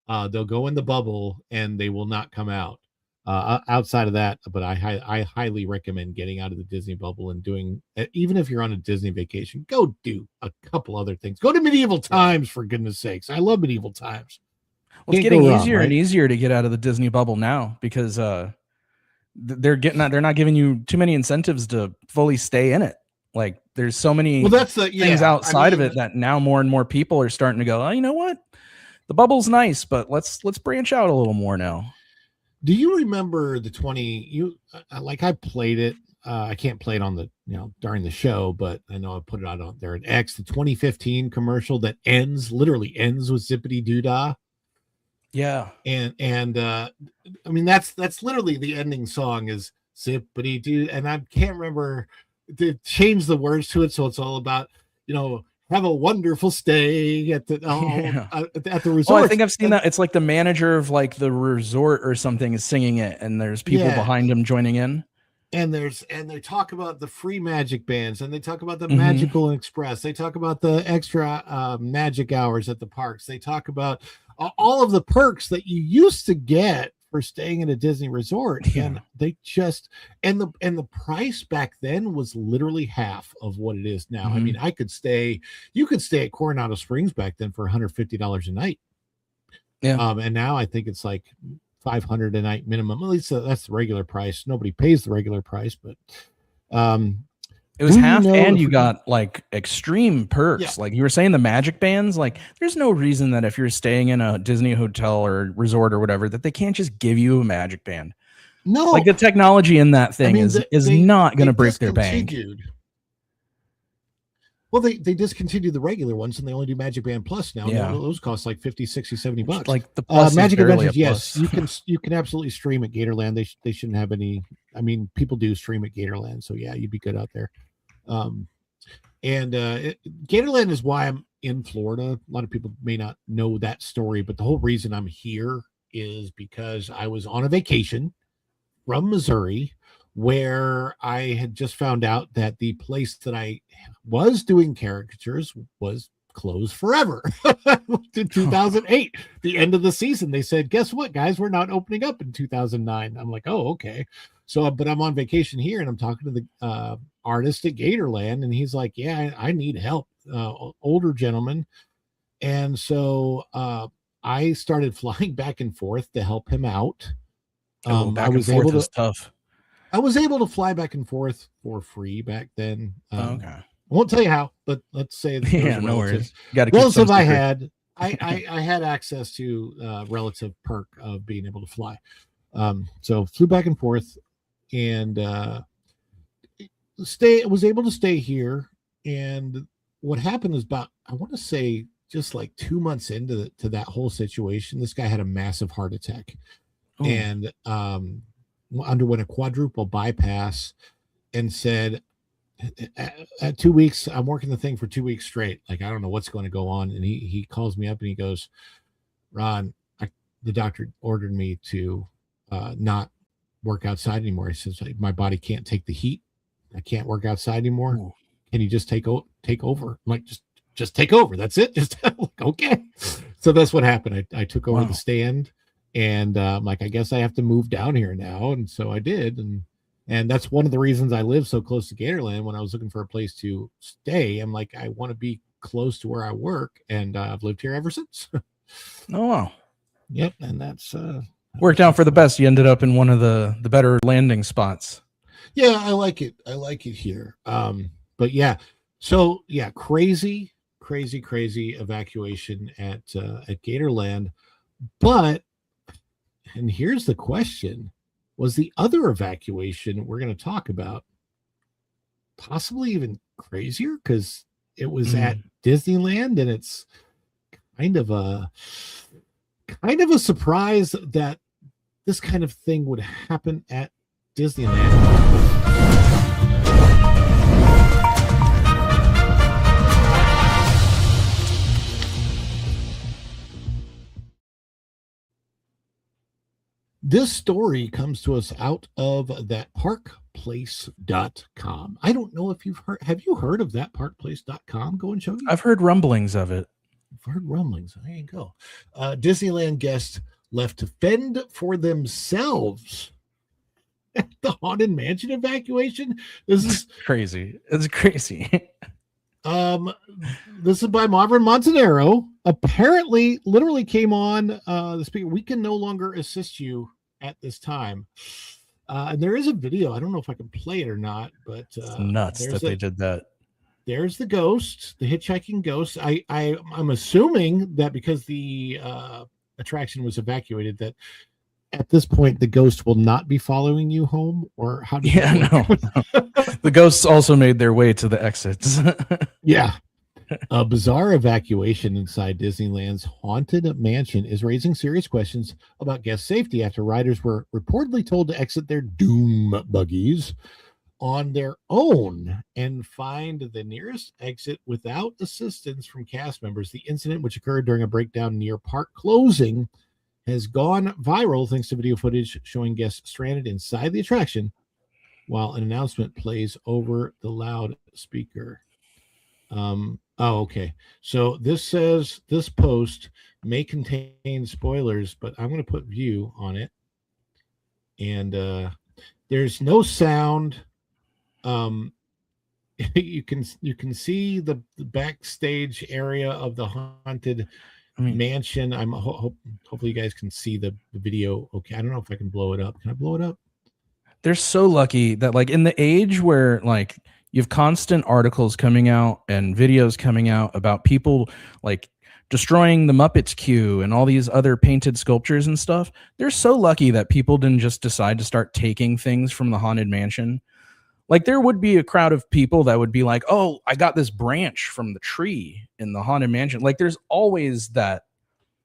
They'll go in the bubble and they will not come out. Outside of that, but I highly recommend getting out of the Disney bubble and doing, even if you're on a Disney vacation, go do a couple other things. Go to medieval times, for goodness sakes. I love medieval times. Well, it's getting easier and easier to get out of the Disney bubble now because they're not giving you too many incentives to fully stay in it. Like there's so many things outside of it that now more and more people are starting to go, oh, you know what? The bubble's nice, but let's branch out a little more now. Do you remember the I played it. I can't play it on the, during the show, but I know I put it out on there at X, the 2015 commercial that literally ends with Zippity Doodah. Yeah. And I mean, that's literally the ending song is zippity doo, and I can't remember. They changed the words to it, so it's all about, have a wonderful stay at the at the resort. Oh, I think I've seen that. It's like the manager of like the resort or something is singing it, and there's people behind him joining in. And they talk about the free magic bands, and they talk about the Magical Express. They talk about the extra magic hours at the parks. They talk about all of the perks that you used to get for staying at a Disney resort. And they just, and the price back then was literally half of what it is now. I mean, you could stay at Coronado Springs back then for $150 a night. Yeah. And now I think it's like $500 a night minimum. At least that's the regular price. Nobody pays the regular price, but it was half, and you got like extreme perks. Like you were saying, the magic bands. Like, there's no reason that if you're staying in a Disney hotel or resort or whatever, that they can't just give you a magic band. No, like the technology in that thing is not going to break their bank. Well, they discontinued the regular ones, and they only do Magic Band Plus now. Yeah. Those cost like $50, $60, $70. Like the Plus Magic Adventures, yes, you can absolutely stream at Gatorland. They shouldn't have any. I mean, people do stream at Gatorland, so yeah, you'd be good out there. Gatorland is why I'm in Florida. A lot of people may not know that story, but the whole reason I'm here is because I was on a vacation from Missouri, where I had just found out that the place that I was doing caricatures was closed forever. In 2008, the end of the season, they said, guess what, guys, we're not opening up in 2009. I'm like, oh, okay. So, but I'm on vacation here, and I'm talking to the artist at Gatorland, and he's like, yeah, I need help, older gentleman. And so I started flying back and forth to help him out. I was able to tough. I was able to fly back and forth for free back then. Okay. I won't tell you how, but let's say that no worries. Relative I had, I had access to relative perk of being able to fly. So flew back and forth, and was able to stay here. And what happened is about, I want to say, just like 2 months into that whole situation, this guy had a massive heart attack. Ooh. And underwent a quadruple bypass, and said, at 2 weeks, I'm working the thing for 2 weeks straight. Like, I don't know what's going to go on. And he calls me up and he goes, Ron, the doctor ordered me to not work outside anymore. He says, my body can't take the heat. I can't work outside anymore. Ooh. Can you just take over? I'm like, just take over. That's it. Just okay. So that's what happened. I took over the stand. And like, I guess I have to move down here now. And so I did. And that's one of the reasons I live so close to Gatorland. When I was looking for a place to stay, I'm like, I want to be close to where I work. And I've lived here ever since. Oh, wow. Yep. And that's worked out for the best. You ended up in one of the better landing spots. Yeah, I like it. I like it here. But yeah. So yeah, crazy evacuation at Gatorland. But, and here's the question, was the other evacuation we're going to talk about possibly even crazier? Because it was at Disneyland, and it's kind of a surprise that this kind of thing would happen at Disneyland. This story comes to us out of thatparkplace.com. I don't know if have you heard of thatparkplace.com, Go and Shogi? I've heard rumblings of it. I've heard rumblings. There you go. Disneyland guests left to fend for themselves at the Haunted Mansion evacuation. This is crazy. It's crazy. This is by Marvin Montanaro. Apparently, literally came on the speaker. We can no longer assist you at this time. And there is a video. I don't know if I can play it or not, but it's nuts that they did that. There's the ghost, the hitchhiking ghost. I'm assuming that because the attraction was evacuated, that at this point the ghost will not be following you home, or how do you no. The ghosts also made their way to the exits. Yeah. A bizarre evacuation inside Disneyland's Haunted Mansion is raising serious questions about guest safety after riders were reportedly told to exit their doom buggies on their own and find the nearest exit without assistance from cast members. The incident, which occurred during a breakdown near park closing, has gone viral thanks to video footage showing guests stranded inside the attraction while an announcement plays over the loudspeaker. Okay. So this says this post may contain spoilers, but I'm going to put view on it. And there's no sound. You can see the backstage area of the Haunted Mansion. I'm hopefully you guys can see the video. Okay. I don't know if I can blow it up. Can I blow it up? They're so lucky that like in the age where like you have constant articles coming out and videos coming out about people like destroying the Muppets queue and all these other painted sculptures and stuff. They're so lucky that people didn't just decide to start taking things from the Haunted Mansion. Like there would be a crowd of people that would be like, oh, I got this branch from the tree in the Haunted Mansion. Like there's always going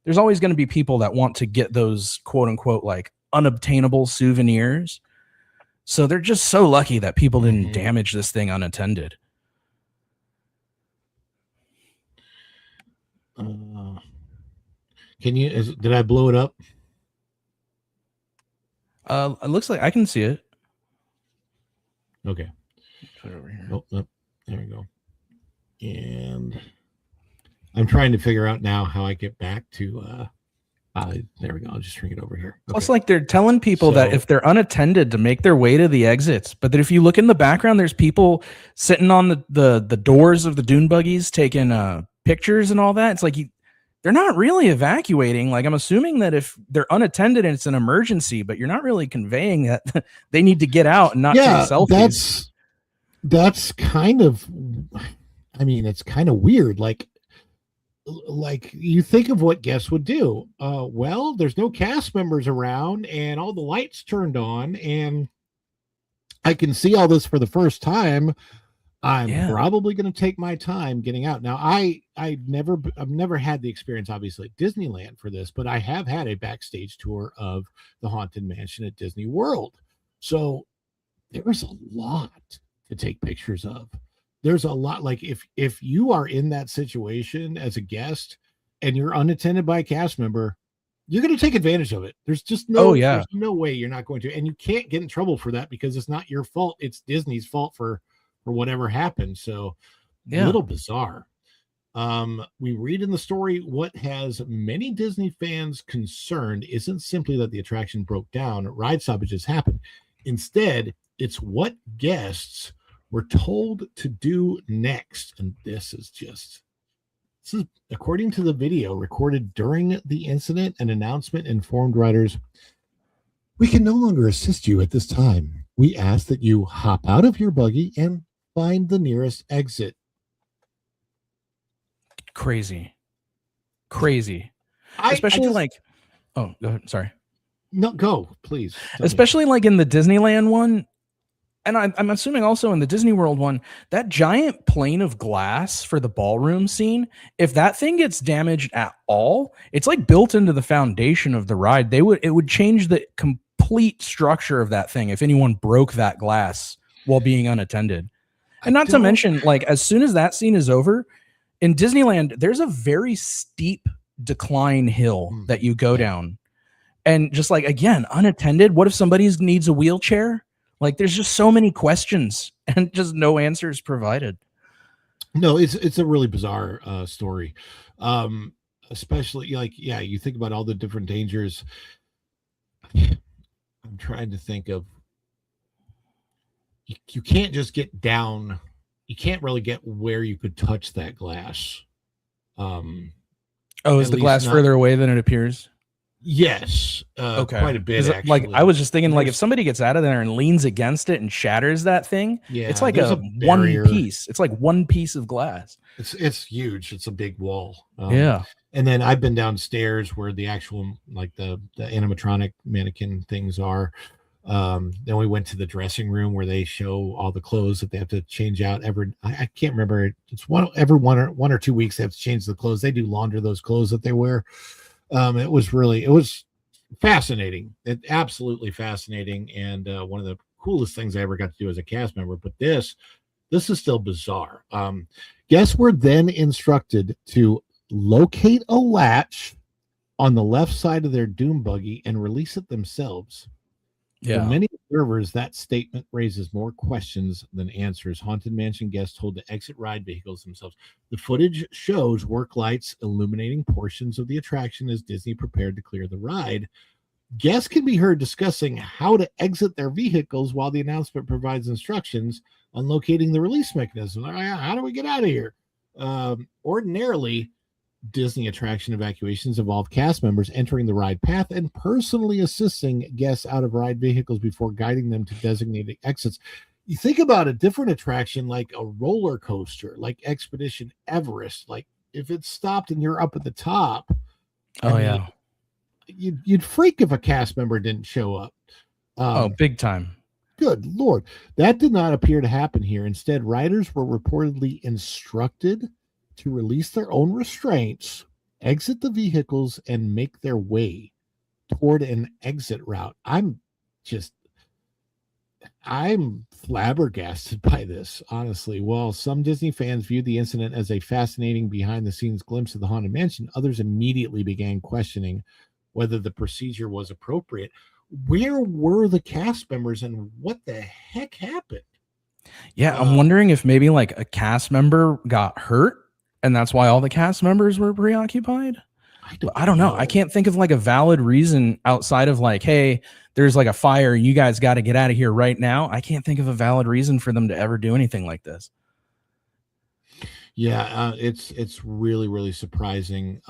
to be people that want to get those quote unquote like unobtainable souvenirs. So they're just so lucky that people didn't damage this thing unattended. Did I blow it up? It looks like I can see it. Okay. Put it over here. Oh, there we go. And I'm trying to figure out now how I get back to there we go. I'll just bring it over here. Okay. Plus, like they're telling people that if they're unattended to make their way to the exits, but that if you look in the background, there's people sitting on the doors of the dune buggies taking pictures and all that. It's like they're not really evacuating. Like I'm assuming that if they're unattended and it's an emergency, but you're not really conveying that they need to get out and not take selfies. That's kind of, I mean, it's kind of weird. Like you think of what guests would do. Well, there's no cast members around and all the lights turned on and I can see all this for the first time. I'm probably going to take my time getting out. Now, I've never had the experience, obviously, at Disneyland for this, but I have had a backstage tour of the Haunted Mansion at Disney World. So there's a lot to take pictures of. There's a lot. Like if you are in that situation as a guest and you're unattended by a cast member, you're going to take advantage of it. There's just there's no way you're not going to, and you can't get in trouble for that because it's not your fault. It's Disney's fault for whatever happened. So a little bizarre. We read in the story, what has many Disney fans concerned isn't simply that the attraction broke down, ride stoppages happened. Instead, it's what guests were told to do next. And this is according to the video recorded during the incident, an announcement informed riders, "We can no longer assist you at this time. We ask that you hop out of your buggy and find the nearest exit." Crazy. Especially oh, go ahead. Sorry. No, go, please. Especially like in the Disneyland one, and I'm assuming also in the Disney World one, that giant plane of glass for the ballroom scene, if that thing gets damaged at all, it's like built into the foundation of the ride. It would change the complete structure of that thing if anyone broke that glass while being unattended. And not to mention, like, as soon as that scene is over, in Disneyland, there's a very steep decline hill that you go down. And just like, again, unattended, what if somebody needs a wheelchair? Like, there's just so many questions and just no answers provided. No, it's a really bizarre story. Especially, like, you think about all the different dangers. I'm trying to think of, you can't just get down. You can't really get where you could touch that glass. Is the glass further away than it appears? Yes. Okay. Quite a bit, actually. Like, I was just thinking, like, if somebody gets out of there and leans against it and shatters that thing, it's like a one piece. It's like one piece of glass. It's huge. It's a big wall. And then I've been downstairs where the actual, like, the animatronic mannequin things are. Then we went to the dressing room where they show all the clothes that they have to change out I can't remember. It's every 1 or 2 weeks they have to change the clothes. They do launder those clothes that they wear. It was fascinating. It absolutely fascinating. And one of the coolest things I ever got to do as a cast member. But this is still bizarre. Guests were then instructed to locate a latch on the left side of their doom buggy and release it themselves. Yeah. For many observers, that statement raises more questions than answers. Haunted Mansion guests told to exit ride vehicles themselves. The footage shows work lights illuminating portions of the attraction as Disney prepared to clear the ride. Guests can be heard discussing how to exit their vehicles while the announcement provides instructions on locating the release mechanism. How do we get out of here? Ordinarily, Disney attraction evacuations involve cast members entering the ride path and personally assisting guests out of ride vehicles before guiding them to designated exits. You think about a different attraction like a roller coaster, like Expedition Everest. Like if it stopped and you're up at the top, you'd freak if a cast member didn't show up. Big time. Good Lord. That did not appear to happen here. Instead, riders were reportedly instructed to release their own restraints, exit the vehicles, and make their way toward an exit route. I'm flabbergasted by this, honestly. While some Disney fans viewed the incident as a fascinating behind-the-scenes glimpse of the Haunted Mansion, others immediately began questioning whether the procedure was appropriate. Where were the cast members and what the heck happened? Yeah, I'm wondering if maybe like a cast member got hurt and that's why all the cast members were preoccupied. I don't know. I can't think of like a valid reason outside of like, hey, there's like a fire. You guys got to get out of here right now. I can't think of a valid reason for them to ever do anything like this. Yeah, it's really, really surprising.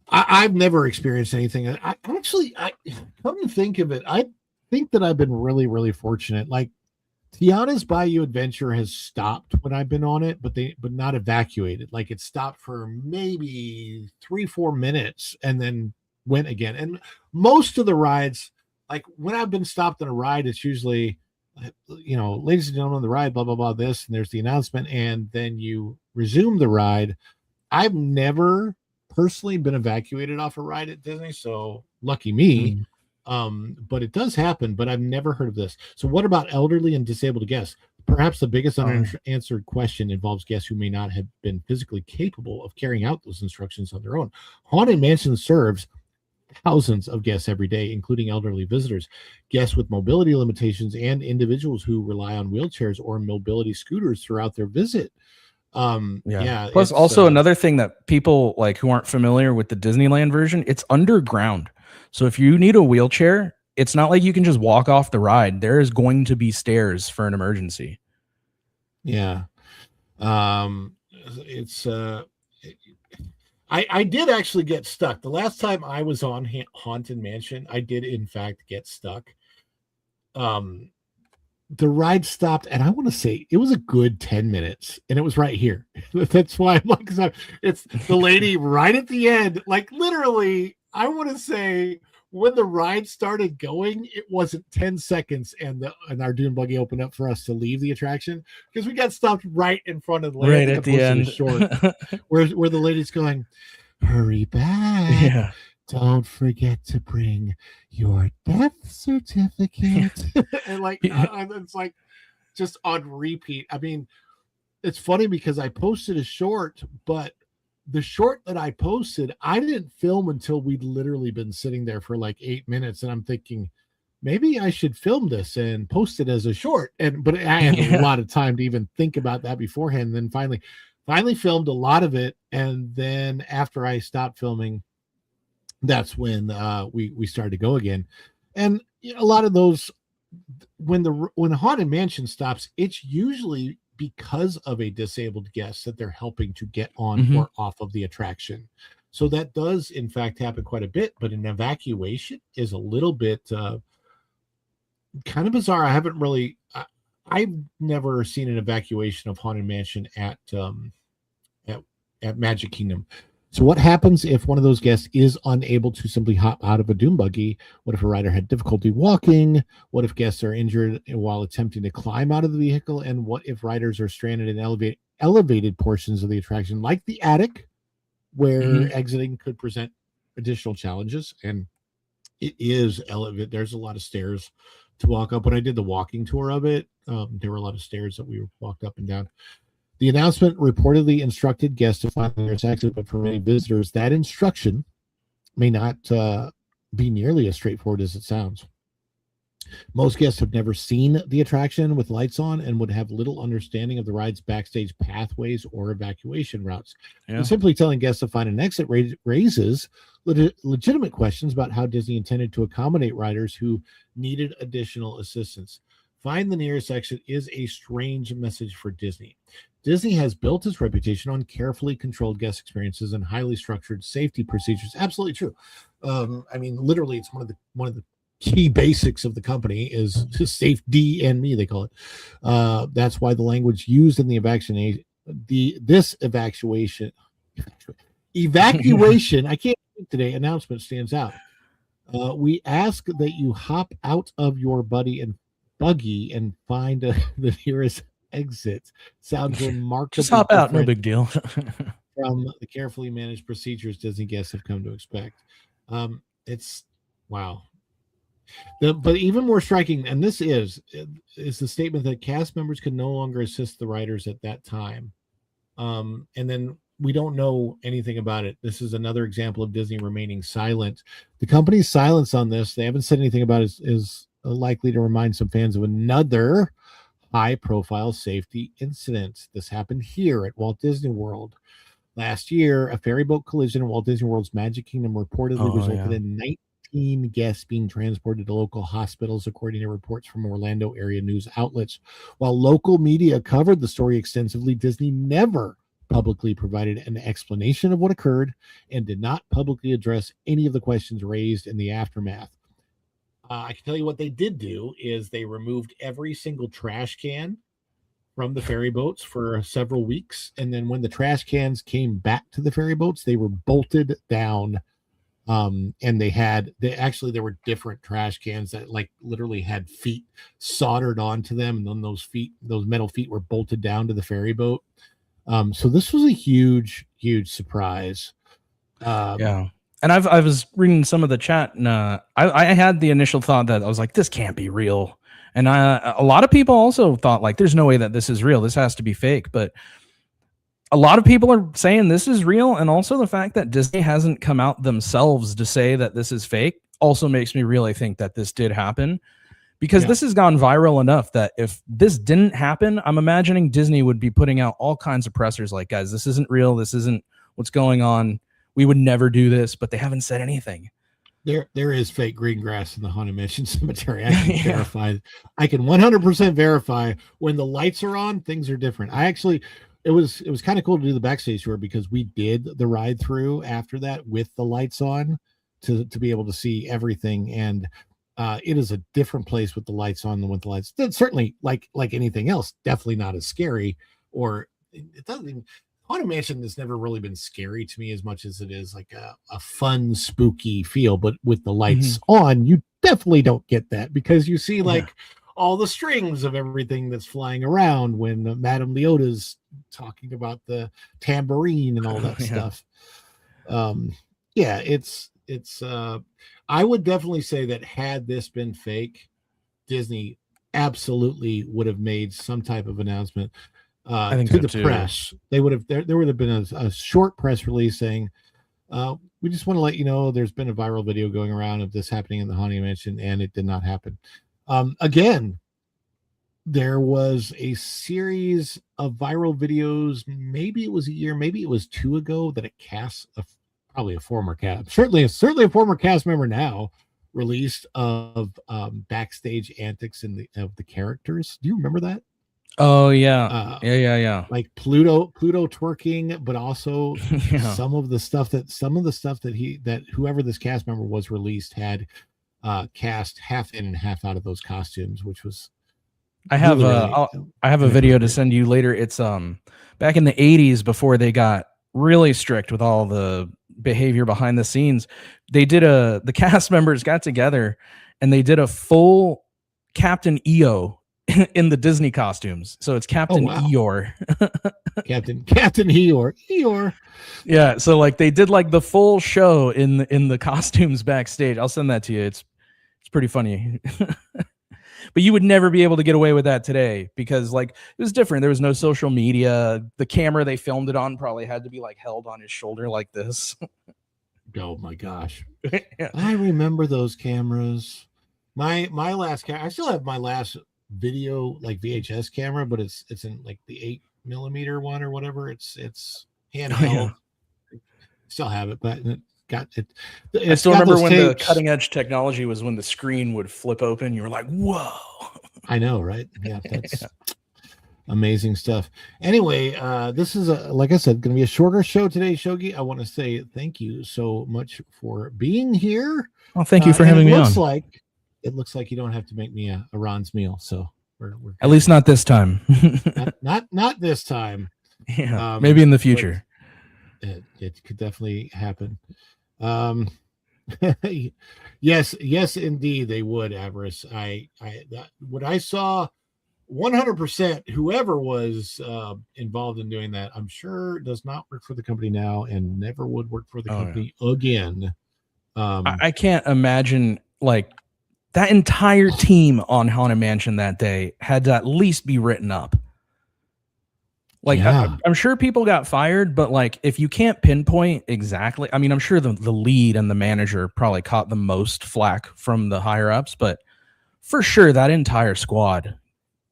I've never experienced anything. I come to think of it, I think that I've been really, really fortunate. Like Tiana's Bayou Adventure has stopped when I've been on it, but not evacuated. Like it stopped for maybe 3-4 minutes and then went again. And most of the rides, like when I've been stopped on a ride, it's usually, ladies and gentlemen, the ride, blah, blah, blah, this, and there's the announcement, and then you resume the ride. I've never personally been evacuated off a ride at Disney, so lucky me. But it does happen, but I've never heard of this. So what about elderly and disabled guests? Perhaps the biggest unanswered question involves guests who may not have been physically capable of carrying out those instructions on their own. Haunted Mansion serves thousands of guests every day, including elderly visitors, guests with mobility limitations, and individuals who rely on wheelchairs or mobility scooters throughout their visit. Plus also another thing that people like who aren't familiar with the Disneyland version, it's underground. So if you need a wheelchair, it's not like you can just walk off the ride. There is going to be stairs for an emergency. Yeah. I did actually get stuck. The last time I was on Haunted Mansion, I did in fact get stuck. The ride stopped, and I want to say it was a good 10 minutes, and it was right here. That's why I'm like, it's the lady right at the end. Like literally, I want to say when the ride started going, it wasn't 10 seconds, and our dune buggy opened up for us to leave the attraction because we got stopped right in front of the lady. Right at the end, short, where the lady's going, hurry back. Yeah. Don't forget to bring your death certificate. And like, it's like just on repeat. I mean, it's funny because I posted a short, but the short that I posted, I didn't film until we'd literally been sitting there for like 8 minutes. And I'm thinking, maybe I should film this and post it as a short. But I had a lot of time to even think about that beforehand. And then finally filmed a lot of it. And then after I stopped filming, that's when we started to go again. And a lot of those, when Haunted Mansion stops, it's usually because of a disabled guest that they're helping to get on or off of the attraction. So that does in fact happen quite a bit, but an evacuation is a little bit kind of bizarre. I've never seen an evacuation of Haunted Mansion at Magic Kingdom. So what happens if one of those guests is unable to simply hop out of a dune buggy? What if a rider had difficulty walking? What if guests are injured while attempting to climb out of the vehicle? And what if riders are stranded in elevated portions of the attraction, like the attic, where exiting could present additional challenges? And it is elevated. There's a lot of stairs to walk up. When I did the walking tour of it, there were a lot of stairs that we walked up and down. The announcement reportedly instructed guests to find the nearest exit, but for many visitors, that instruction may not be nearly as straightforward as it sounds. Most guests have never seen the attraction with lights on and would have little understanding of the ride's backstage pathways or evacuation routes. Yeah. And simply telling guests to find an exit raises legitimate questions about how Disney intended to accommodate riders who needed additional assistance. Find the nearest exit is a strange message for Disney. Disney has built its reputation on carefully controlled guest experiences and highly structured safety procedures. Absolutely true. I mean, literally, it's one of the key basics of the company is safe D&Me, they call it. That's why the language used in the evacuation, I can't speak today, announcement stands out. We ask that you hop out of your buggy and find the nearest exit. Sounds remarkably Just hop out, no different big deal. from the carefully managed procedures Disney guests have come to expect. It's wow. But even more striking, and this is the statement that cast members could no longer assist the riders at that time. And then we don't know anything about it. This is another example of Disney remaining silent. The company's silence on this, they haven't said anything about it, is likely to remind some fans of another high-profile safety incident. This happened here at Walt Disney World. Last year, a ferry boat collision in Walt Disney World's Magic Kingdom reportedly resulted in 19 guests being transported to local hospitals, according to reports from Orlando area news outlets. While local media covered the story extensively, Disney never publicly provided an explanation of what occurred and did not publicly address any of the questions raised in the aftermath. I can tell you what they did do is they removed every single trash can from the ferry boats for several weeks. And then when the trash cans came back to the ferry boats, they were bolted down. And there were different trash cans that like literally had feet soldered onto them. And then those metal feet were bolted down to the ferry boat. So this was a huge, huge surprise. Yeah. And I was reading some of the chat, and I had the initial thought that I was like, this can't be real. And a lot of people also thought like, there's no way that this is real. This has to be fake. But a lot of people are saying this is real. And also the fact that Disney hasn't come out themselves to say that this is fake also makes me really think that this did happen, because this has gone viral enough that if this didn't happen, I'm imagining Disney would be putting out all kinds of pressers like, guys, this isn't real. This isn't what's going on. We would never do this, but they haven't said anything. There is fake green grass in the Haunted Mansion Cemetery. I can verify. I can 100% verify when the lights are on, things are different. It was kind of cool to do the backstage tour because we did the ride through after that with the lights on to be able to see everything. And it is a different place with the lights on than with the lights. That's certainly like anything else, definitely not as scary, or it doesn't even. Haunted Mansion has never really been scary to me as much as it is like a fun, spooky feel. But with the lights on, you definitely don't get that because you see like all the strings of everything that's flying around when Madame Leota's talking about the tambourine and all that stuff. It's I would definitely say that had this been fake, Disney absolutely would have made some type of announcement. I think to so the too. press, there would have been a short press release saying, we just want to let you know there's been a viral video going around of this happening in the Haunted Mansion, and it did not happen. Again, there was a series of viral videos, maybe it was a year, maybe it was 2 ago, that probably a former cast, certainly a former cast member now, released of backstage antics of the characters. Do you remember that? Oh yeah. Yeah. Like Pluto twerking, but also some of the stuff that whoever this cast member was released had cast half in and half out of those costumes, which was I have a video to send you later. It's back in the 80s before they got really strict with all the behavior behind the scenes. The cast members got together and they did a full Captain EO in the Disney costumes. So it's Captain Eeyore. Captain Eeyore. Yeah, so like they did like the full show in the costumes backstage. I'll send that to you. It's pretty funny. But you would never be able to get away with that today because like it was different. There was no social media. The camera they filmed it on probably had to be like held on his shoulder like this. Oh my gosh. Yeah. I remember those cameras. My last camera, I still have my last video like VHS camera, but it's in like the 8mm one or whatever. It's handheld. Still have it, but it got it. I still remember when the cutting edge technology was when the screen would flip open. You were like, whoa. I know, right? Yeah, that's amazing stuff. Anyway, this is like I said, going to be a shorter show today, Shogi. I want to say thank you so much for being here. Well, thank you for having me on. It looks like you don't have to make me a Ron's meal, so we're at least not this time. not this time. Yeah, maybe in the future. It could definitely happen. Yes, indeed, they would, Avarice. What I saw, 100%. Whoever was involved in doing that, I'm sure does not work for the company now and never would work for the company again. I can't imagine like that entire team on Haunted Mansion that day had to at least be written up. Like, yeah. I'm sure people got fired, but like, if you can't pinpoint exactly, I mean, I'm sure the lead and the manager probably caught the most flack from the higher ups, but for sure that entire squad,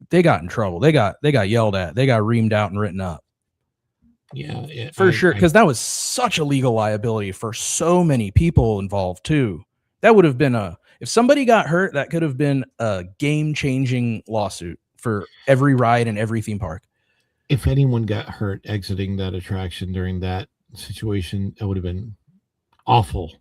they got in trouble. They got yelled at. They got reamed out and written up. Yeah, for sure. Because that was such a legal liability for so many people involved too. That would have been if somebody got hurt, that could have been a game-changing lawsuit for every ride and every theme park. If anyone got hurt exiting that attraction during that situation, that would have been awful.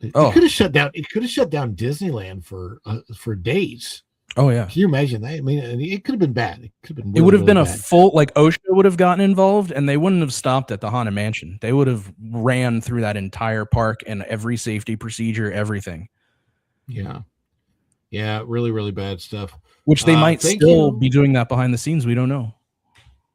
It could have shut down. It could have shut down Disneyland for days. Oh yeah, can you imagine that? I mean, it could have been bad. It could have been. It would have been a full like OSHA would have gotten involved, and they wouldn't have stopped at the Haunted Mansion. They would have ran through that entire park and every safety procedure, everything. Yeah, really, really bad stuff. Which they might still be doing that behind the scenes. We don't know.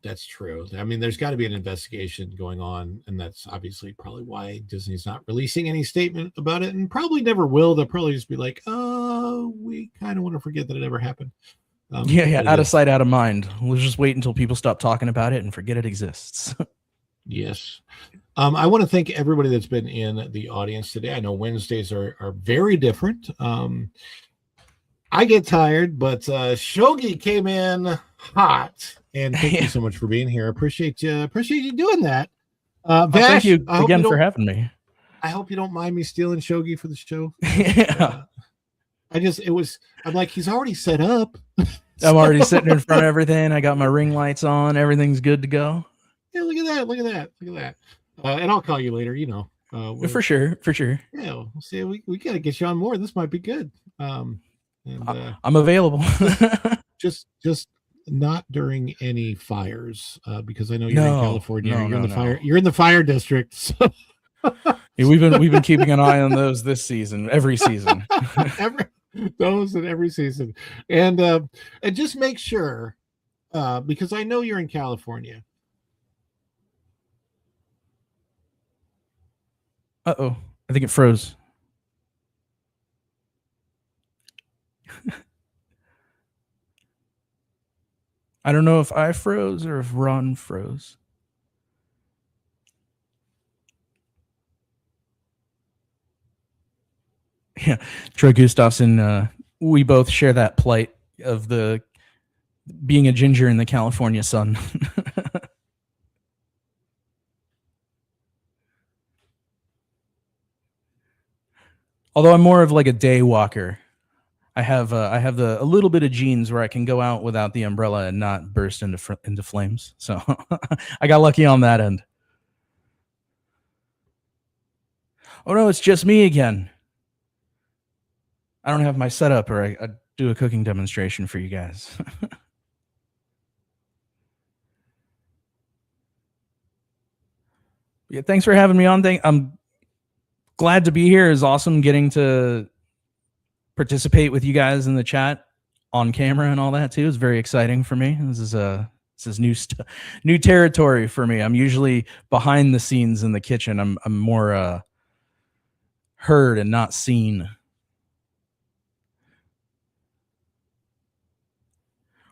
That's true. I mean, there's got to be an investigation going on, and that's obviously probably why Disney's not releasing any statement about it, and probably never will. They'll probably just be like, "Oh, we kind of want to forget that it ever happened." Out of sight, out of mind. We'll just wait until people stop talking about it and forget it exists. Yes. I want to thank everybody that's been in the audience today. I know Wednesdays are very different. I get tired, but Shogi came in hot. And thank you so much for being here. Appreciate you doing that. Vash, thank you again for having me. I hope you don't mind me stealing Shogi for the show. Yeah. I'm like, he's already set up. I'm already sitting in front of everything. I got my ring lights on. Everything's good to go. Yeah, look at that. And I'll call you later, for sure. Yeah, we'll see. We got to get you on more. This might be good. I'm available. just not during any fires, because I know you're in California. You're in the fire district. So. Yeah, we've been keeping an eye on those this season, every season. every season, and just make sure, because I know you're in California. I think it froze. I don't know if I froze or if Ron froze. Yeah, Troy Gustafson, we both share that plight of the being a ginger in the California sun. Although I'm more of like a day walker. I have a little bit of genes where I can go out without the umbrella and not burst into flames. So I got lucky on that end. Oh no, it's just me again. I don't have my setup, or I do a cooking demonstration for you guys. Yeah, thanks for having me on. I'm glad to be here. It's awesome getting to participate with you guys in the chat on camera and all that too. It's very exciting for me. This is new territory for me. I'm usually behind the scenes in the kitchen. I'm more heard and not seen.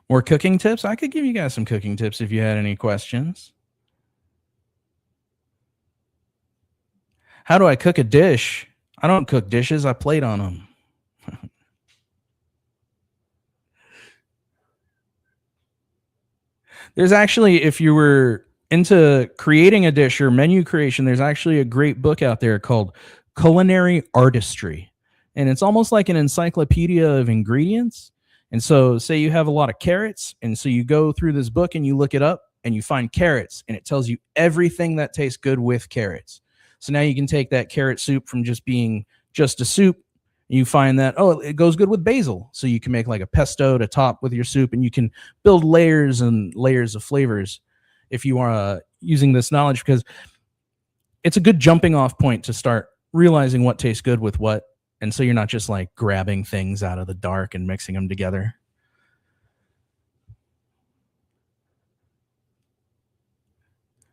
More cooking tips? I could give you guys some cooking tips if you had any questions. How do I cook a dish? I don't cook dishes. I plate on them. There's actually, if you were into creating a dish or menu creation, there's actually a great book out there called Culinary Artistry. And it's almost like an encyclopedia of ingredients. And so say you have a lot of carrots. And so you go through this book and you look it up and you find carrots and it tells you everything that tastes good with carrots. So now you can take that carrot soup from just being just a soup. You find that, oh, it goes good with basil. So you can make like a pesto to top with your soup and you can build layers and layers of flavors if you are using this knowledge, because it's a good jumping off point to start realizing what tastes good with what. And so you're not just like grabbing things out of the dark and mixing them together.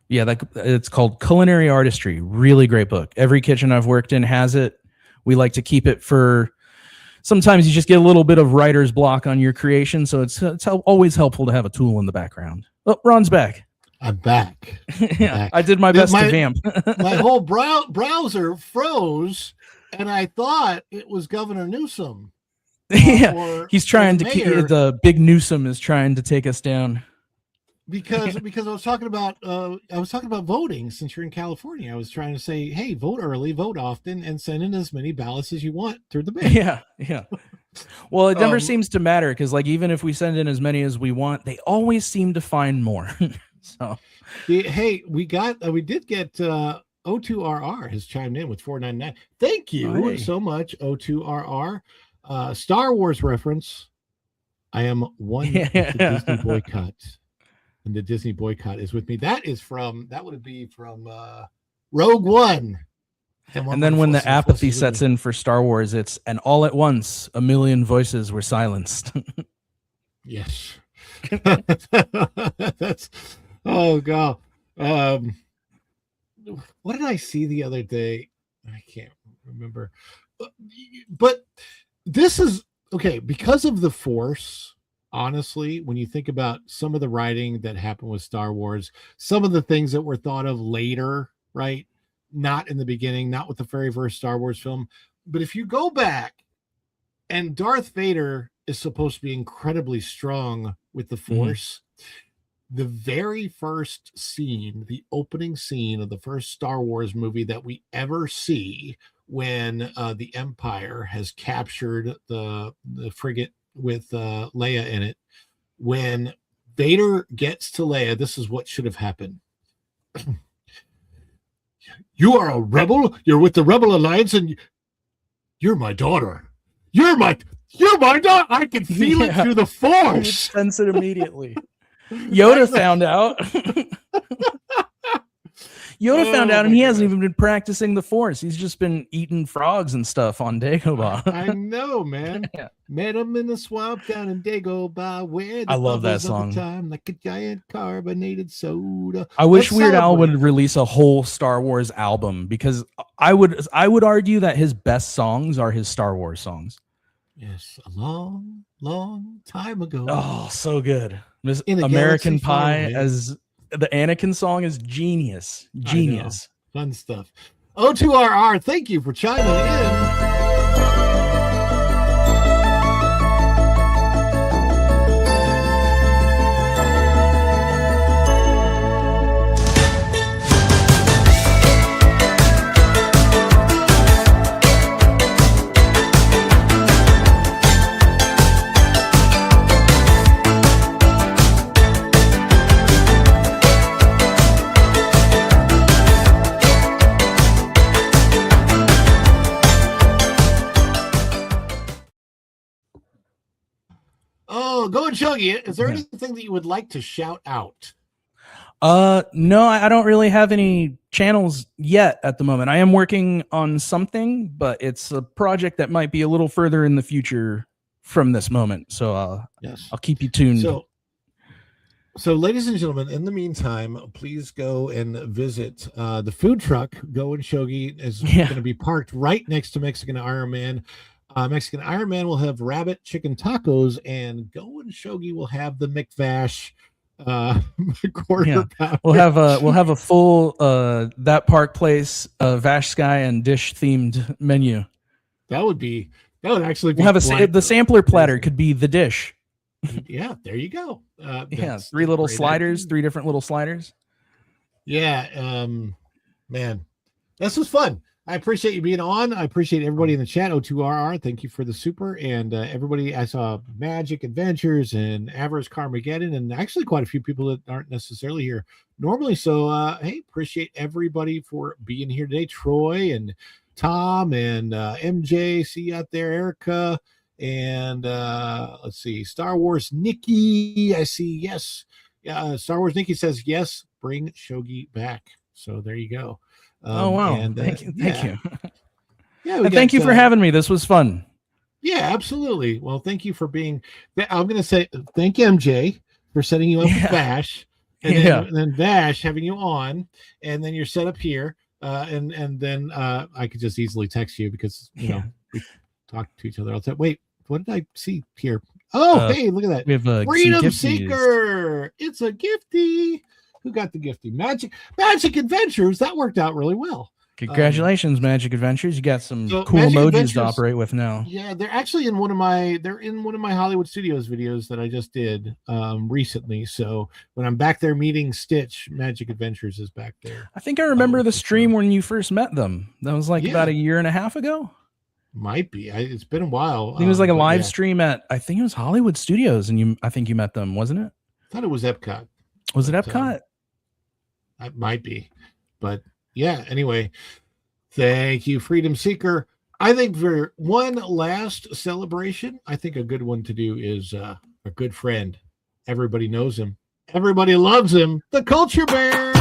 Yeah, it's called Culinary Artistry. Really great book. Every kitchen I've worked in has it. We like to keep it for, sometimes you just get a little bit of writer's block on your creation. So it's always helpful to have a tool in the background. Oh, Ron's back. I'm back. Yeah, I did my best to vamp. My whole browser froze, and I thought it was Governor Newsom. Yeah, he's trying to keep the big Newsom is trying to take us down. Because I was talking about voting. Since you're in California, I was trying to say, hey, vote early, vote often, and send in as many ballots as you want through the mail. Yeah. Well, it never seems to matter because, like, even if we send in as many as we want, they always seem to find more. So, hey, we did get O2RR has chimed in with 499. Thank you so much, O2RR. Star Wars reference. I am one with the Disney boycott. And the Disney boycott is with me. That would be from Rogue One. And then when the apathy sets in for Star Wars, it's and all at once a million voices were silenced. Yes. That's God. What did I see the other day? I can't remember. But this is okay because of the Force. Honestly, when you think about some of the writing that happened with Star Wars, some of the things that were thought of later, right? Not in the beginning, not with the very first Star Wars film. But if you go back, and Darth Vader is supposed to be incredibly strong with the Force, the very first scene, the opening scene of the first Star Wars movie that we ever see when the Empire has captured the frigate with Leia in it, when Vader gets to Leia, this is what should have happened. You are a rebel. You're with the Rebel Alliance, and you're my daughter. You're my daughter. I can feel it through the Force. Sense it immediately. Yoda found out. Yoda found out, and he hasn't even been practicing the Force. He's just been eating frogs and stuff on Dagobah. I know, man. Yeah. Met him in the swamp down in Dagobah, where I love that song. Time, like a giant carbonated soda. I wish Weird Al would release a whole Star Wars album, because I would argue that his best songs are his Star Wars songs. Yes, a long, long time ago. Oh, so good. Miss American Pie as the Anakin song is genius. Genius. Fun stuff. O2RR, thank you for chiming in. Oh, go and Chuggy. Is there anything that you would like to shout out? No, I don't really have any channels yet at the moment. I am working on something, but it's a project that might be a little further in the future from this moment. So Yes. I'll keep you tuned. So, ladies and gentlemen, in the meantime, please go and visit the food truck. Go and Shogi is going to be parked right next to Mexican Iron Man. Mexican Iron Man will have rabbit chicken tacos, and Go and Shogi will have the McVash quarter pounder. We'll have a full that park place Vash Sky and dish themed menu. That would actually be. We'll have the sampler platter could be the dish. Yeah, there you go. Yeah, 3 little sliders, 3 different little sliders. Yeah, man, this was fun. I appreciate you being on. I appreciate everybody in the chat. O2RR, thank you for the super. And everybody, I saw Magic Adventures and Avarice Carmageddon, and actually quite a few people that aren't necessarily here normally. So, hey, appreciate everybody for being here today. Troy and Tom and MJ, see you out there, Erica. And let's see, Star Wars Nikki, I see, yes. Star Wars Nikki says, yes, bring Shogi back. So there you go. Oh, wow. And, thank you. Yeah, thank you for having me. This was fun. Yeah, absolutely. Well, thank you for being, I'm going to say, thank you, MJ, for setting you up with Vash. And then Vash having you on, and then you're set up here. And then I could just easily text you because, you know, we talk to each other all the time. Wait, what did I see here? Oh, hey, look at that. We have a Freedom Seeker. It's a gifty. Who got the gifty? Magic Adventures. That worked out really well. Congratulations, Magic Adventures. You got some cool Magic emojis Adventures to operate with now. Yeah, they're actually in one of my Hollywood Studios videos that I just did recently. So when I'm back there meeting Stitch, Magic Adventures is back there. I think I remember the stream when you first met them. That was like about a year and a half ago. Might be. It's been a while. I think it was like a live stream at, I think it was Hollywood Studios, and I think you met them, wasn't it? I thought it was Epcot. Was it Epcot? It might be, but yeah. Anyway, thank you, Freedom Seeker. I think for one last celebration, I think a good one to do is a good friend. Everybody knows him. Everybody loves him. The Culture Bear.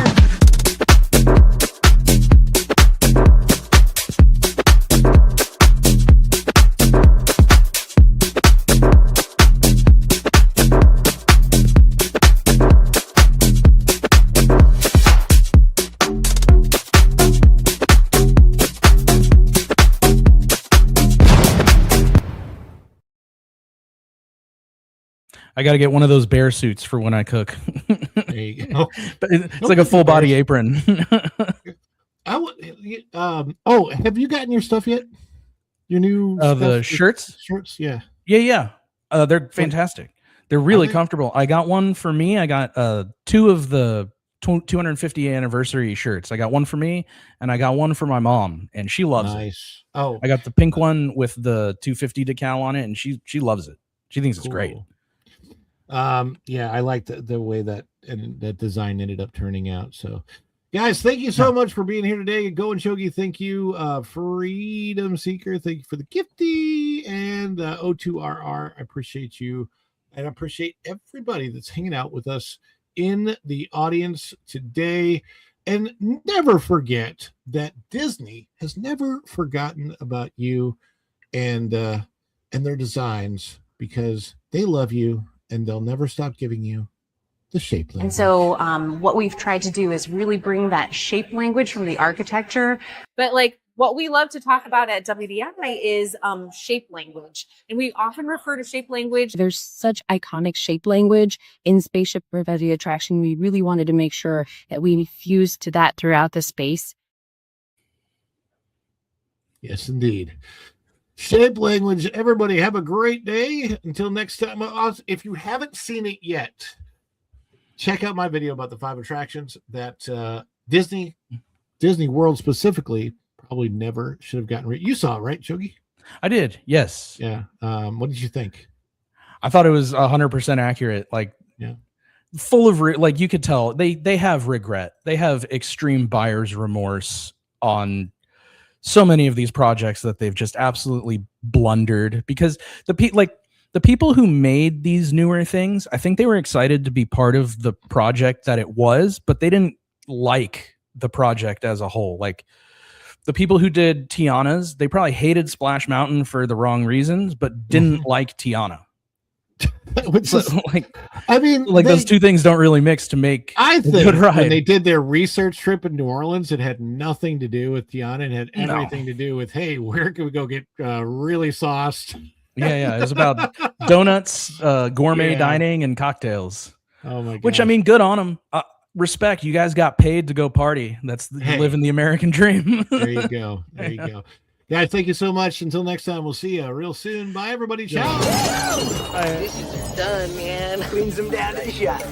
I got to get one of those bear suits for when I cook. There you go. It's like a full body apron. Have you gotten your stuff yet? Your new the shirts? Shirts, yeah. Yeah. They're fantastic. They're really comfortable. I got one for me. I got 2 of the 250 anniversary shirts. I got one for me, and I got one for my mom, and she loves it. Oh, I got the pink one with the 250 decal on it, and she loves it. She thinks it's great. Yeah, I like the way that design ended up turning out. So, guys, thank you so much for being here today. Go and Shogi, thank you. Freedom Seeker, thank you for the gifty, and O2RR, I appreciate you, and I appreciate everybody that's hanging out with us in the audience today. And never forget that Disney has never forgotten about you and their designs, because they love you. And they'll never stop giving you the shape language. And so what we've tried to do is really bring that shape language from the architecture. But like what we love to talk about at WDI is shape language. And we often refer to shape language. There's such iconic shape language in Spaceship Reverie Attraction. We really wanted to make sure that we fused to that throughout the space. Yes, indeed. Shape language. Everybody have a great day. Until next time. If you haven't seen it yet, check out my video about the 5 attractions that Disney World specifically probably never should have gotten rid. You saw it, right, Shogi? I did. Yes. Yeah. What did you think? I thought it was 100% accurate. Like, full of like, you could tell they have regret. They have extreme buyer's remorse on so many of these projects that they've just absolutely blundered, because the people who made these newer things, I think they were excited to be part of the project that it was, but they didn't like the project as a whole. Like the people who did Tiana's, they probably hated Splash Mountain for the wrong reasons, but didn't like Tiana. Which is, like, I mean, those two things don't really mix to make I a think good ride. when they did their research trip in New Orleans, it had nothing to do with Tiana. It had everything to do with, hey, where can we go get really sauced? Yeah. It was about donuts, gourmet dining, and cocktails. Oh my god! Which, I mean, good on them. Respect. You guys got paid to go party. That's living the American dream. There you go. There you go. Guys, thank you so much. Until next time, we'll see you real soon. Bye, everybody. Ciao. Dishes are done, man. Cleans them down to the shot.